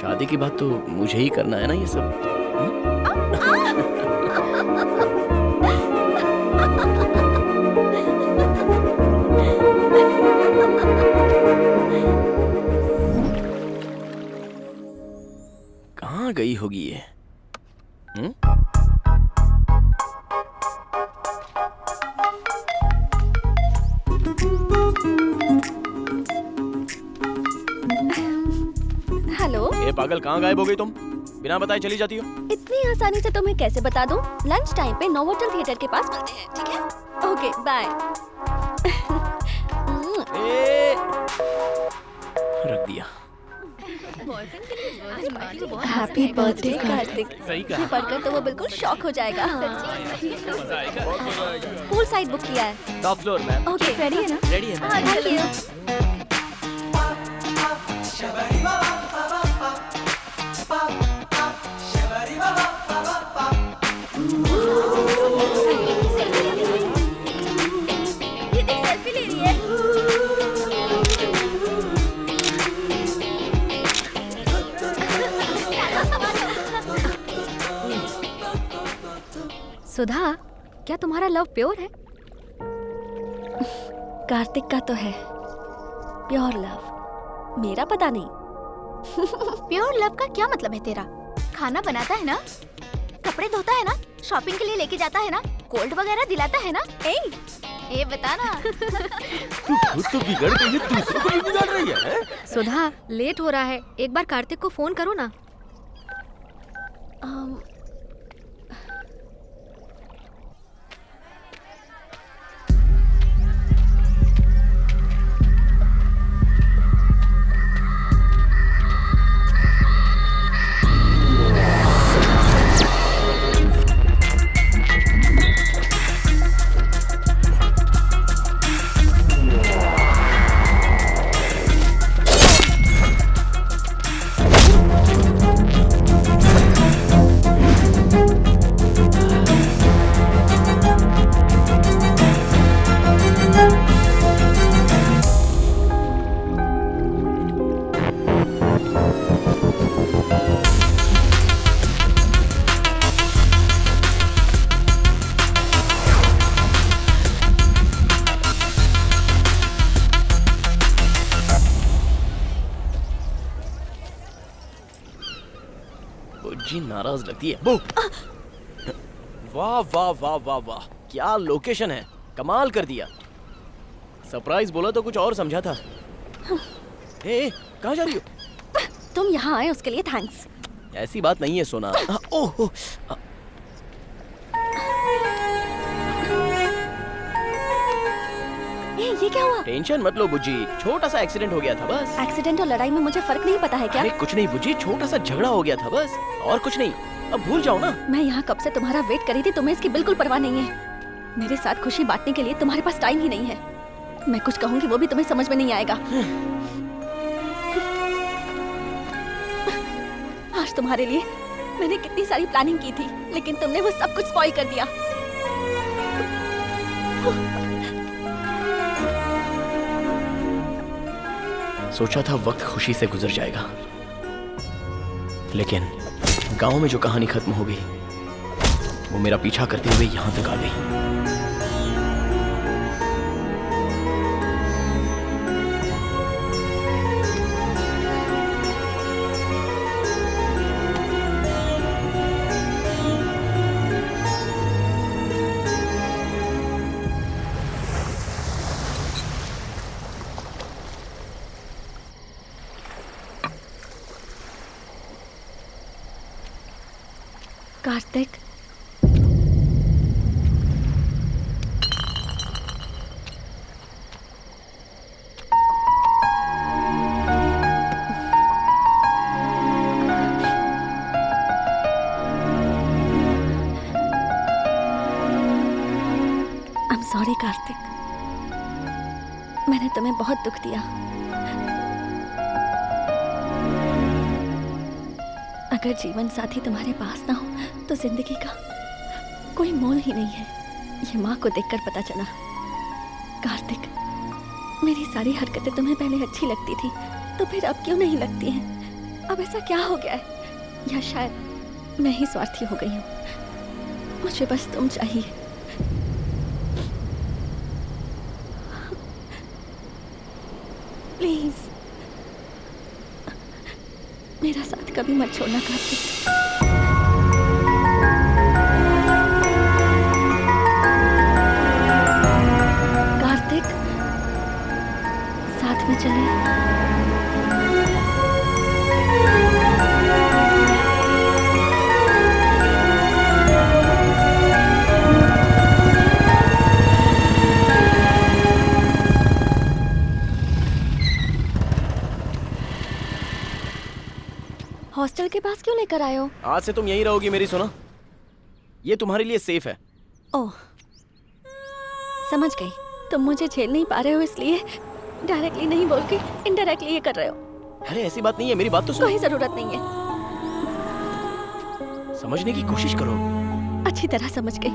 शादी की बात तो मुझे ही करना है ना ये सब। कहाँ गई होगी ये? हेलो। ए पागल, कहाँ गायब हो गई तुम? बिना बताए चली जाती हो। इतनी आसानी से तुम्हें कैसे बता दूं? लंच टाइम पे नोवोटेल थिएटर के पास मिलते हैं, ठीक है? Okay bye. रख दिया। Happy birthday Kartik. सही कहा। ये पढ़कर तो वो बिल्कुल शॉक हो जाएगा। पूल साइड बुक किया है। Top floor ma'am. Okay ready है ना? रेडी है। Thank you. सेल्फी ले रही है। सुधा, क्या तुम्हारा लव प्योर है? कार्तिक का तो है प्योर लव, मेरा पता नहीं। प्योर लव का क्या मतलब है तेरा? खाना बनाता है ना, कपड़े धोता है ना, शॉपिंग के लिए लेके जाता है ना, कोल्ड वगैरह दिलाता है ना? ए बता ना। तू खुद तो बिगड़ गई है, दूसरों को भी बिगाड़ रही है। सुधा, लेट हो रहा है, एक बार कार्तिक को फोन करो ना। बुज्जी नाराज लगती है। बू। वाह वाह वाह वाह वाह, क्या लोकेशन है, कमाल कर दिया। सरप्राइज बोला तो कुछ और समझा था। ए, कहाँ जा रही हो? तुम यहाँ आए उसके लिए थैंक्स। ऐसी बात नहीं है सोना। ओह, ये क्या हुआ? टेंशन मत लो बुज्जी, छोटा सा एक्सीडेंट हो गया था बस। एक्सीडेंट और लड़ाई में मुझे फर्क नहीं पता है क्या? अरे कुछ नहीं बुज्जी, छोटा सा झगड़ा हो गया था बस, और कुछ नहीं। अब भूल जाओ ना। मैं यहाँ कब से तुम्हारा वेट कर रही थी, तुम्हें इसकी बिल्कुल परवाह नहीं है। मेरे साथ खुशी बांटने के लिए तुम्हारे पास टाइम ही नहीं है। मैं कुछ कहूँगी वो भी तुम्हें समझ में नहीं आएगा। आज तुम्हारे लिए मैंने कितनी सारी प्लानिंग की थी, लेकिन तुमने वो सब कुछ स्पॉइल कर दिया। सोचा था वक्त खुशी से गुजर जाएगा, लेकिन गांव में जो कहानी खत्म हो गई वो मेरा पीछा करते हुए यहां तक आ गई। Kartik, I'm sorry Kartik. मैंने तुम्हें बहुत दुख दिया। अगर जीवन साथी तुम्हारे पास ना हो तो जिंदगी का कोई मोल ही नहीं है। ये माँ को देखकर पता चला। कार्तिक, मेरी सारी हरकतें तुम्हें पहले अच्छी लगती थी, तो फिर अब क्यों नहीं लगती हैं? अब ऐसा क्या हो गया है? या शायद मैं ही स्वार्थी हो गई हूँ। मुझे बस तुम चाहिए। प्लीज मेरा साथ कभी मत छोड़ना कार्तिक। कार्तिक, साथ में चले। हॉस्टल के पास क्यों लेकर आए हो? आज से तुम यहीं रहोगी मेरी सोना। ये तुम्हारे लिए सेफ है। ओह, समझ गई। तुम मुझे झेल नहीं पा रहे हो इसलिए डायरेक्टली नहीं बोल के इनडायरेक्टली ये कर रहे हो। अरे ऐसी बात नहीं है, मेरी बात तो सुनो। कोई जरूरत नहीं है। समझने की कोशिश करो। अच्छी तरह समझ गई।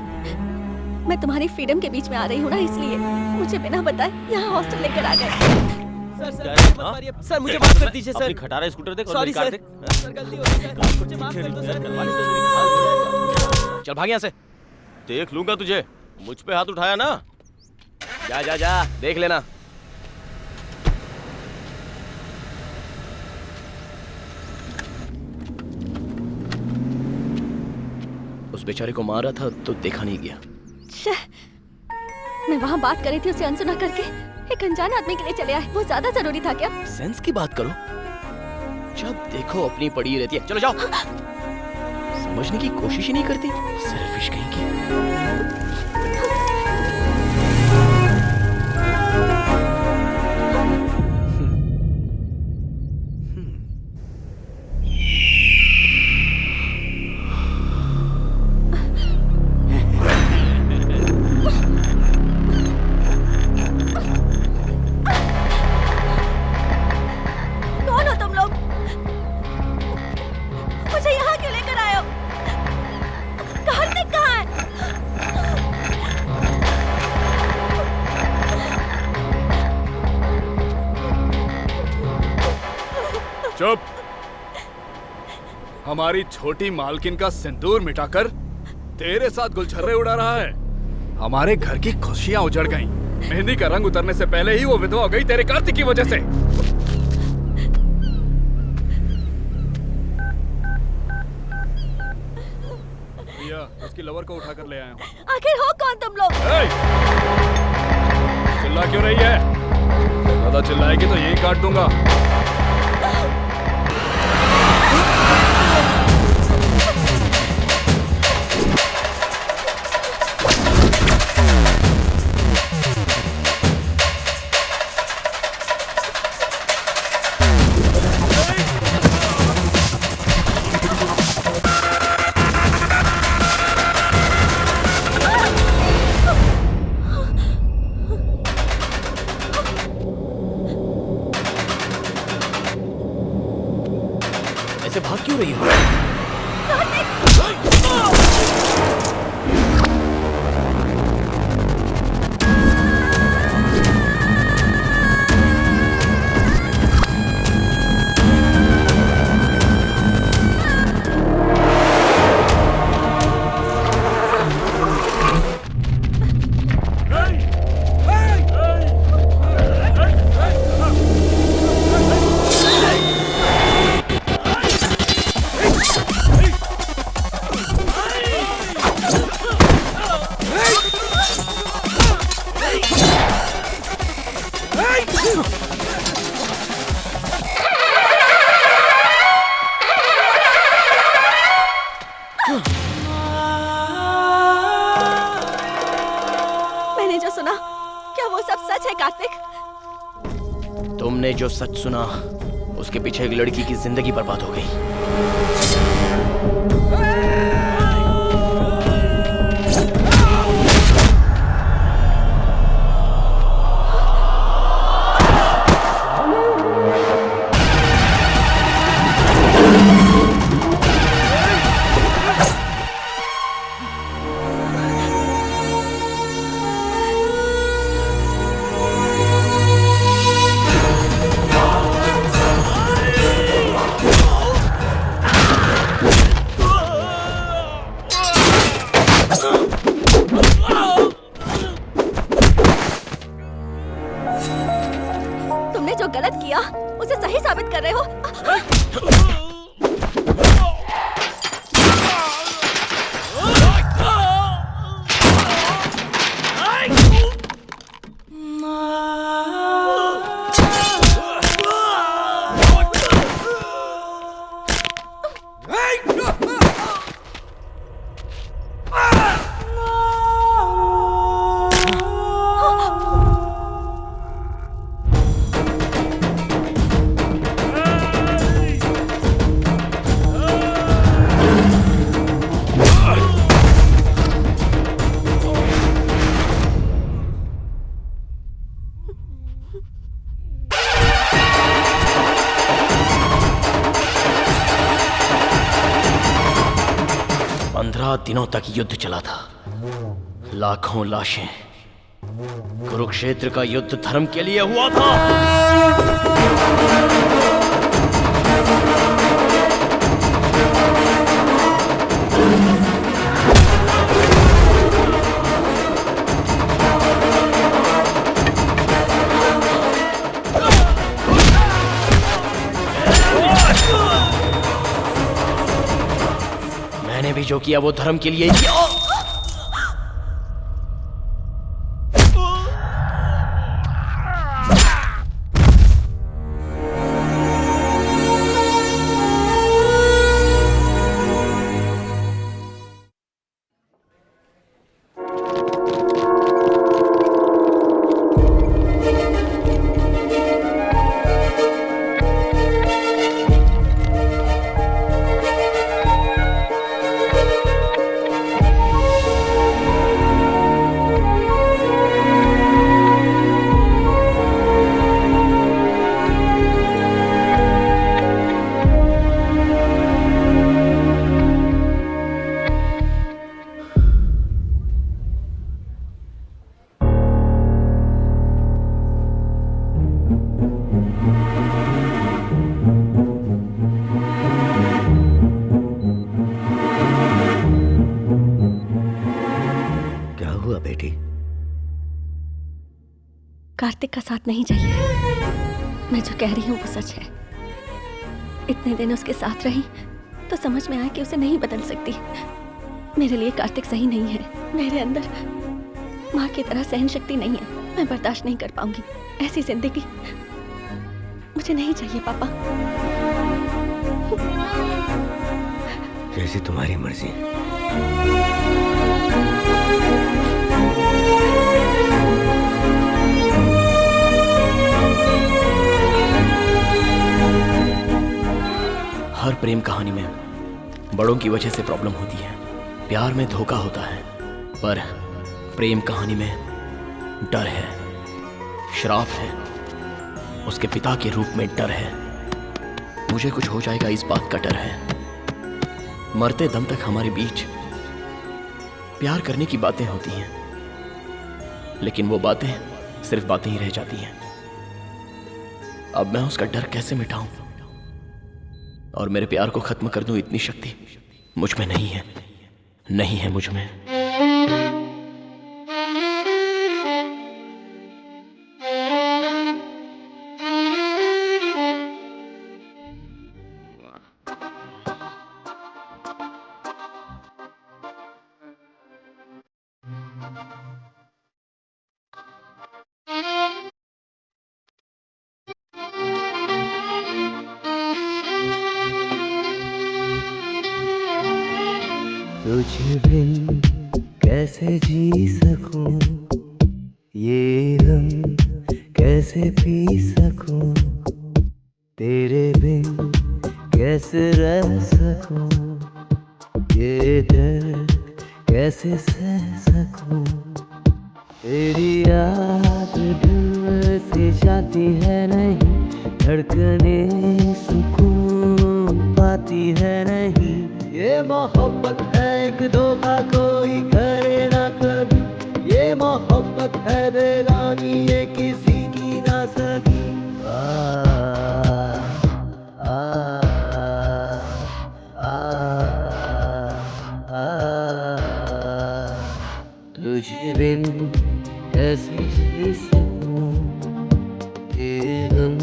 मैं तुम्हारी फ्रीडम के बीच में आ रही हूँ ना, इसलिए मुझे बिना बताए यहाँ हॉस्टल लेकर आ गए। सर मुझे माफ कर दीजिए सर। अपनी खटारा स्कूटर देख और सॉरी मेरी कार सर। देख। सर गलती हो गई सर। मुझे माफ कर दो सर। चल भाग यहाँ से। देख लूंगा तुझे। मुझ पे हाथ उठाया ना। जा जा जा, देख लेना। उस बेचारे को मारा था तो देखा नहीं गया। मैं वहाँ बात कर रही थी, उसे अनसुना करके एक अनजान आदमी के लिए चले आए। वो ज्यादा जरूरी था क्या? सेंस की बात करो। जब देखो अपनी पड़ी रहती है। चलो जाओ। समझने की कोशिश ही नहीं करती। सेल्फिश कहीं की। चुप। हमारी छोटी मालकिन का सिंदूर मिटाकर तेरे साथ गुलछर्रे उड़ा रहा है। हमारे घर की खुशियां उजड़ गईं। मेहंदी का रंग उतरने से पहले ही वो विधवा हो गई तेरे कार्तिक की वजह से। भैया, उसकी लवर को उठाकर ले आया हूँ। आखिर हो कौन तुम लोग? चिल्ला क्यों रही है? ज्यादा चिल्लाएगी तो यही काट दूंगा। ऐसे भाग क्यों रही हो? मैंने जो सुना, क्या वो सब सच है कार्तिक? तुमने जो सच सुना, उसके पीछे एक लड़की की जिंदगी बर्बाद हो गई। वही साबित कर रहे हो। दिनों तक युद्ध चला था, लाखों लाशें। कुरुक्षेत्र का युद्ध धर्म के लिए हुआ था। मैंने भी जो किया वो धर्म के लिए किया। कार्तिक का साथ नहीं चाहिए। मैं जो कह रही हूँ वो सच है। इतने दिन उसके साथ रही तो समझ में आया कि उसे नहीं बदल सकती। मेरे लिए कार्तिक सही नहीं है। मेरे अंदर माँ की तरह सहन शक्ति नहीं है। मैं बर्दाश्त नहीं कर पाऊंगी ऐसी जिंदगी। मुझे नहीं चाहिए पापा। जैसी तुम्हारी मर्जी। हर प्रेम कहानी में बड़ों की वजह से प्रॉब्लम होती है। प्यार में धोखा होता है, पर प्रेम कहानी में डर है, श्राप है। उसके पिता के रूप में डर है। मुझे कुछ हो जाएगा इस बात का डर है। मरते दम तक हमारे बीच प्यार करने की बातें होती हैं, लेकिन वो बातें सिर्फ बातें ही रह जाती हैं। अब मैं उसका डर कैसे मिटाऊं और मेरे प्यार को खत्म कर दूं, इतनी शक्ति मुझ में नहीं है। नहीं है मुझ में। तुझे बिन कैसे जी सकूं, ये गम कैसे पी सकूं, तेरे बिन कैसे रह सकूं, ये दर्द कैसे सह सकूं। तेरी याद दिल से जाती है नहीं, धड़कने सुकून पाती है नहीं। ये मोहब्बत है एक धोखा कोई करे ना कभी, ये मोहब्बत है बेगानी ये किसी की ना सकी। तुझे बिन कैसे जी सकूं, ये गम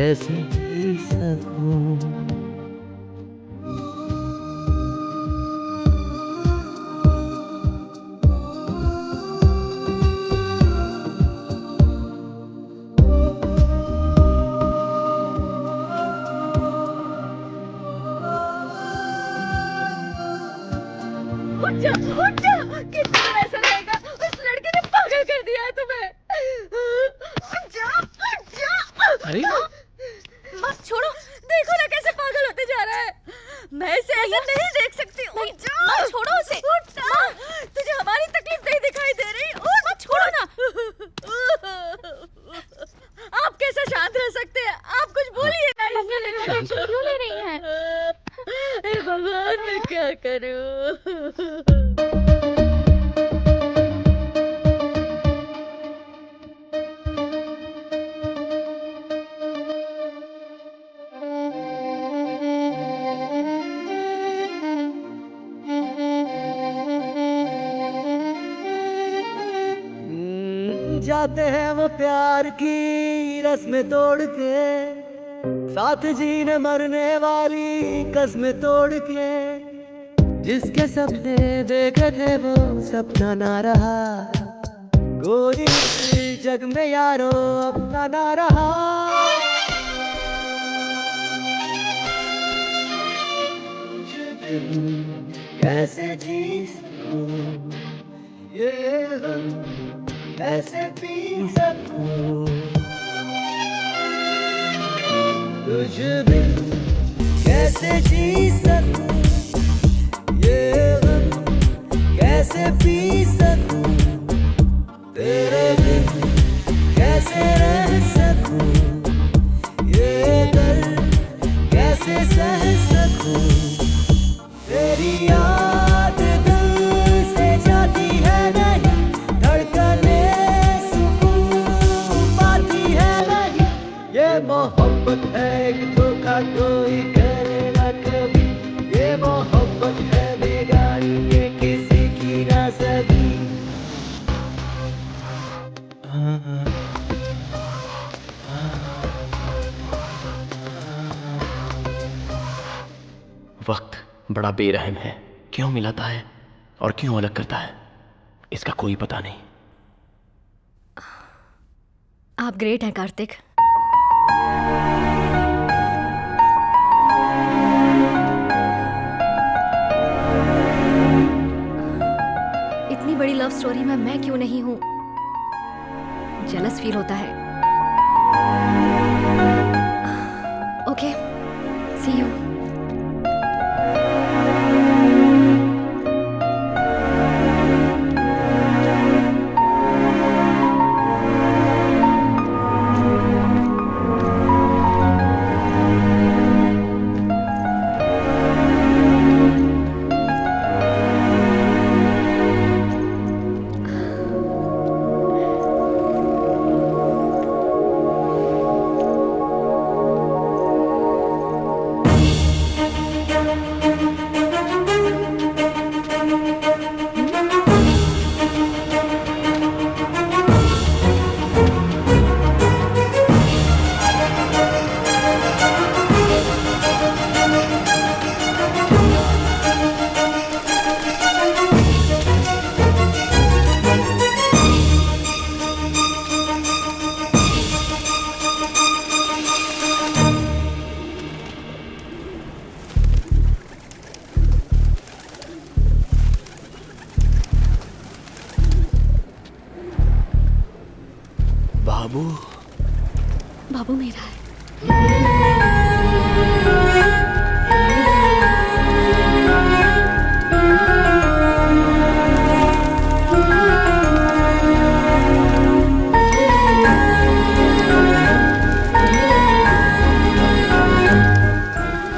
कैसे जी सकूं। उठ जा, उठ जा। कितना पैसा लगेगा? उस लड़के ने पागल कर दिया है तुम्हें। उठ जा, उठ जा। अरे माँ छोड़ो, देखो ना कैसे पागल होते जा रहा है। मैं इसे ऐसे नहीं देख सकती। उठ जा। माँ छोड़ो उसे। उठ ना। तुझे हमारी तकलीफ नहीं दिखाई दे रही? उठ। माँ छोड़ो ना। आप कैसे शांत रह सकते हैं? आप कुछ बोलिए ना। टेंशन क्यों ले रही हैं? हे भगवान, मैं क्या करूं? जाते हैं वो प्यार की रस्में तोड़ के, साथ जीने मरने वाली कस्में तोड़ के। जिसके सपने देखे थे वो सपना ना रहा, कोई जग में यारो अपना ना रहा। कैसे जी सकूं ये गम, कैसे पी सकूं तुझ बिन, कैसे जी सकूं ये गम, कैसे पी सकूं तेरे बिन, कैसे रह सकूं ये दर्द, कैसे सह सकूं तेरी याद दिल से जाती है नहीं, धड़कने सुकून पाती है नहीं। ये मोहब्बत है एक धोखा कोई करे ना कभी, ये मोहब्बत है बेगानी ये किसी की ना सकी। वक्त बड़ा बेरहम है, क्यों मिलाता है और क्यों अलग करता है इसका कोई पता नहीं। आप ग्रेट हैं कार्तिक। इतनी बड़ी लव स्टोरी में मैं क्यों नहीं हूं? जेलस फील होता है। Okay, C you. बाबू बाबू मेरा है।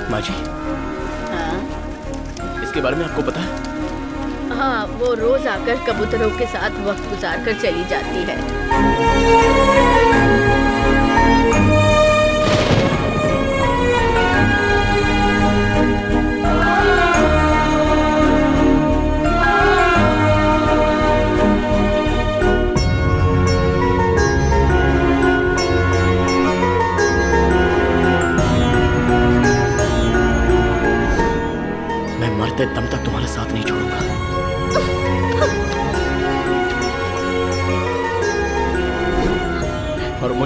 माँ जी, हाँ इसके बारे में आपको पता है? हाँ, वो रोज आकर कबूतरों के साथ वक्त गुजार कर चली जाती है।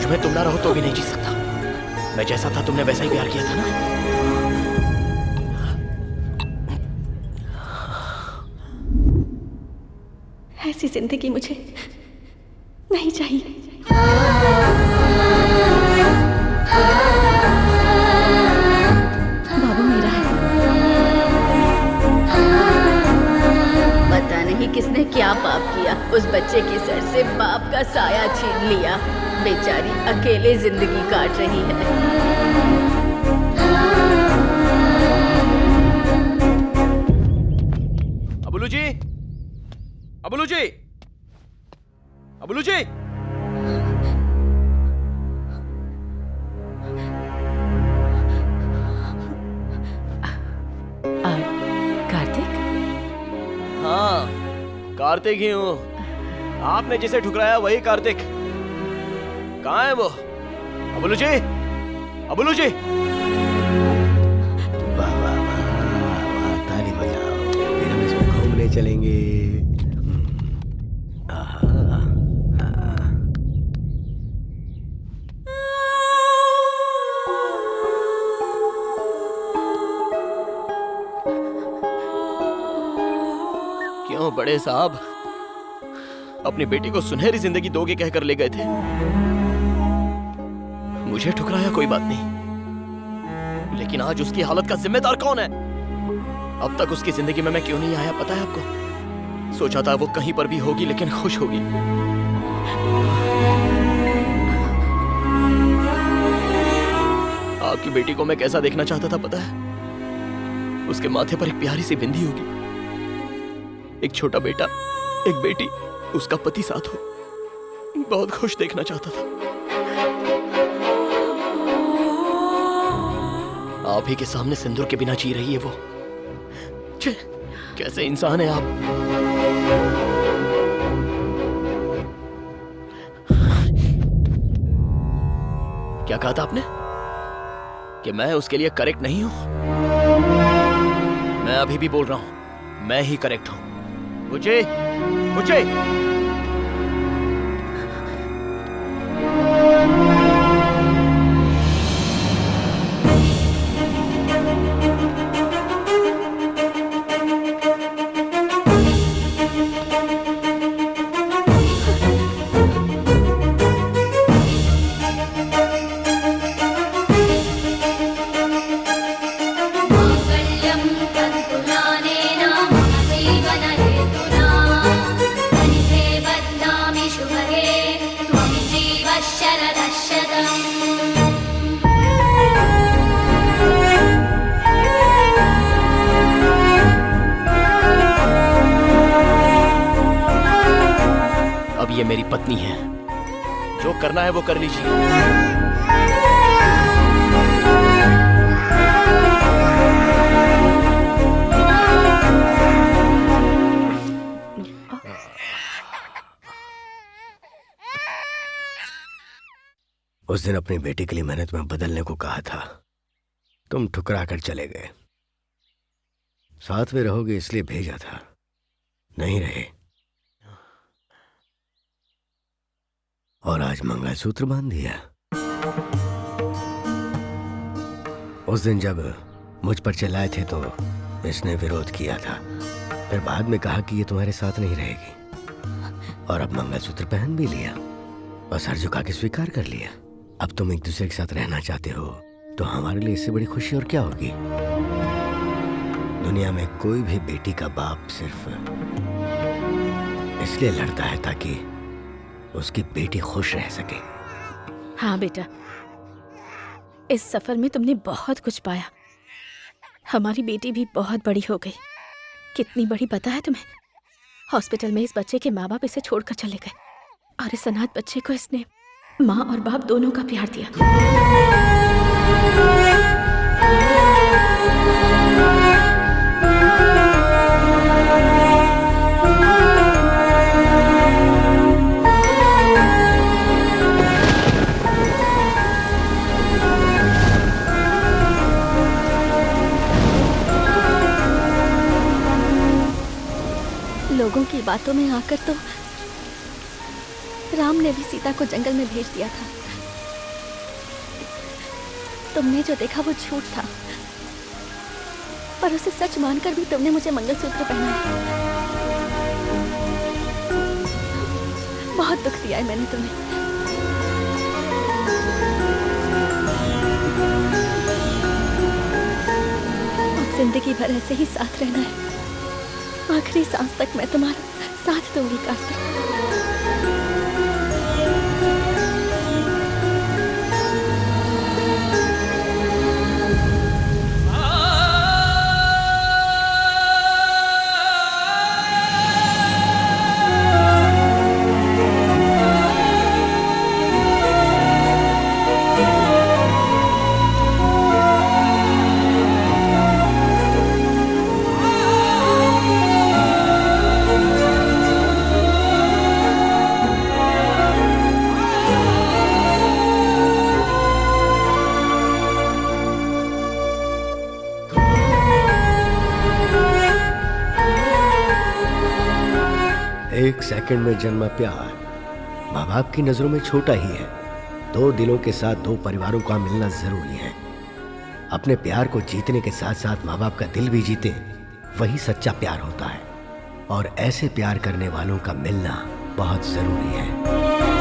में तुम ना रहो तो भी नहीं जी सकता। मैं जैसा था तुमने वैसा ही प्यार किया था ना। ऐसी जिंदगी मुझे नहीं चाहिए। बाबू मेरा है। पता नहीं किसने क्या पाप किया, उस बच्चे के सर से बाप का साया छीन लिया। बेचारी अकेले जिंदगी काट रही है। अबुलू जी, अबुलू जी, अबुलू जी। कार्तिक? हाँ, कार्तिक ही हूँ। आपने जिसे ठुकराया वही कार्तिक। कहाँ है वो? अबुलू जी, अबुलू जी। वाह वाह वाह, ताली बजाओ, फिर हम इसमें घूमने चलेंगे। क्यों बड़े साहब, अपनी बेटी को सुनहरी जिंदगी दोगे कहकर ले गए थे। मुझे ठुकराया कोई बात नहीं, लेकिन आज उसकी हालत का जिम्मेदार कौन है? अब तक उसकी जिंदगी में मैं क्यों नहीं आया पता है आपको? सोचा था वो कहीं पर भी होगी लेकिन खुश होगी। आपकी बेटी को मैं कैसा देखना चाहता था पता है? उसके माथे पर एक प्यारी सी बिंदी होगी, एक छोटा बेटा, एक बेटी, उसका पति साथ हो। बहुत खुश देखना चाहता था। आप ही के सामने सिंदूर के बिना जी रही है वो। छे, कैसे इंसान है आप। क्या कहा था आपने? कि मैं उसके लिए करेक्ट नहीं हूं? मैं अभी भी बोल रहा हूं, मैं ही करेक्ट हूं। मुझे ये मेरी पत्नी है, जो करना है वो कर लीजिए। उस दिन अपनी बेटी के लिए मेहनत में बदलने को कहा था, तुम ठुकरा कर चले गए। साथ में रहोगे इसलिए भेजा था, नहीं रहे। और आज मंगलसूत्र बांध दिया। उस दिन जब मुझ पर चिल्लाए थे तो इसने विरोध किया था, फिर बाद में कहा कि ये तुम्हारे साथ नहीं रहेगी, और अब मंगलसूत्र पहन भी लिया, बस सर झुका के स्वीकार कर लिया। अब तुम एक दूसरे के साथ रहना चाहते हो तो हमारे लिए इससे बड़ी खुशी और क्या होगी। दुनिया में कोई भी बेटी का बाप सिर्फ इसलिए लड़ता है ताकि उसकी बेटी खुश रह सके। हाँ बेटा, इस सफर में तुमने बहुत कुछ पाया। हमारी बेटी भी बहुत बड़ी हो गई। कितनी बड़ी पता है तुम्हें? हॉस्पिटल में इस बच्चे के माँ बाप इसे छोड़कर चले गए, और इस अनाथ बच्चे को इसने माँ और बाप दोनों का प्यार दिया। लोगों की बातों में आकर तो राम ने भी सीता को जंगल में भेज दिया था, तुमने जो देखा वो झूठ था, पर उसे सच मानकर भी तुमने मुझे मंगलसूत्र पहनाया। बहुत दुख दिया है मैंने तुम्हें। अब जिंदगी भर ऐसे ही साथ रहना है। आखिरी सांस तक मैं तुम्हारा साथ दूंगी कार्तिक। एक सेकंड में जन्मा प्यार माँ बाप की नजरों में छोटा ही है। दो दिलों के साथ दो परिवारों का मिलना जरूरी है। अपने प्यार को जीतने के साथ साथ माँ बाप का दिल भी जीते, वही सच्चा प्यार होता है। और ऐसे प्यार करने वालों का मिलना बहुत जरूरी है।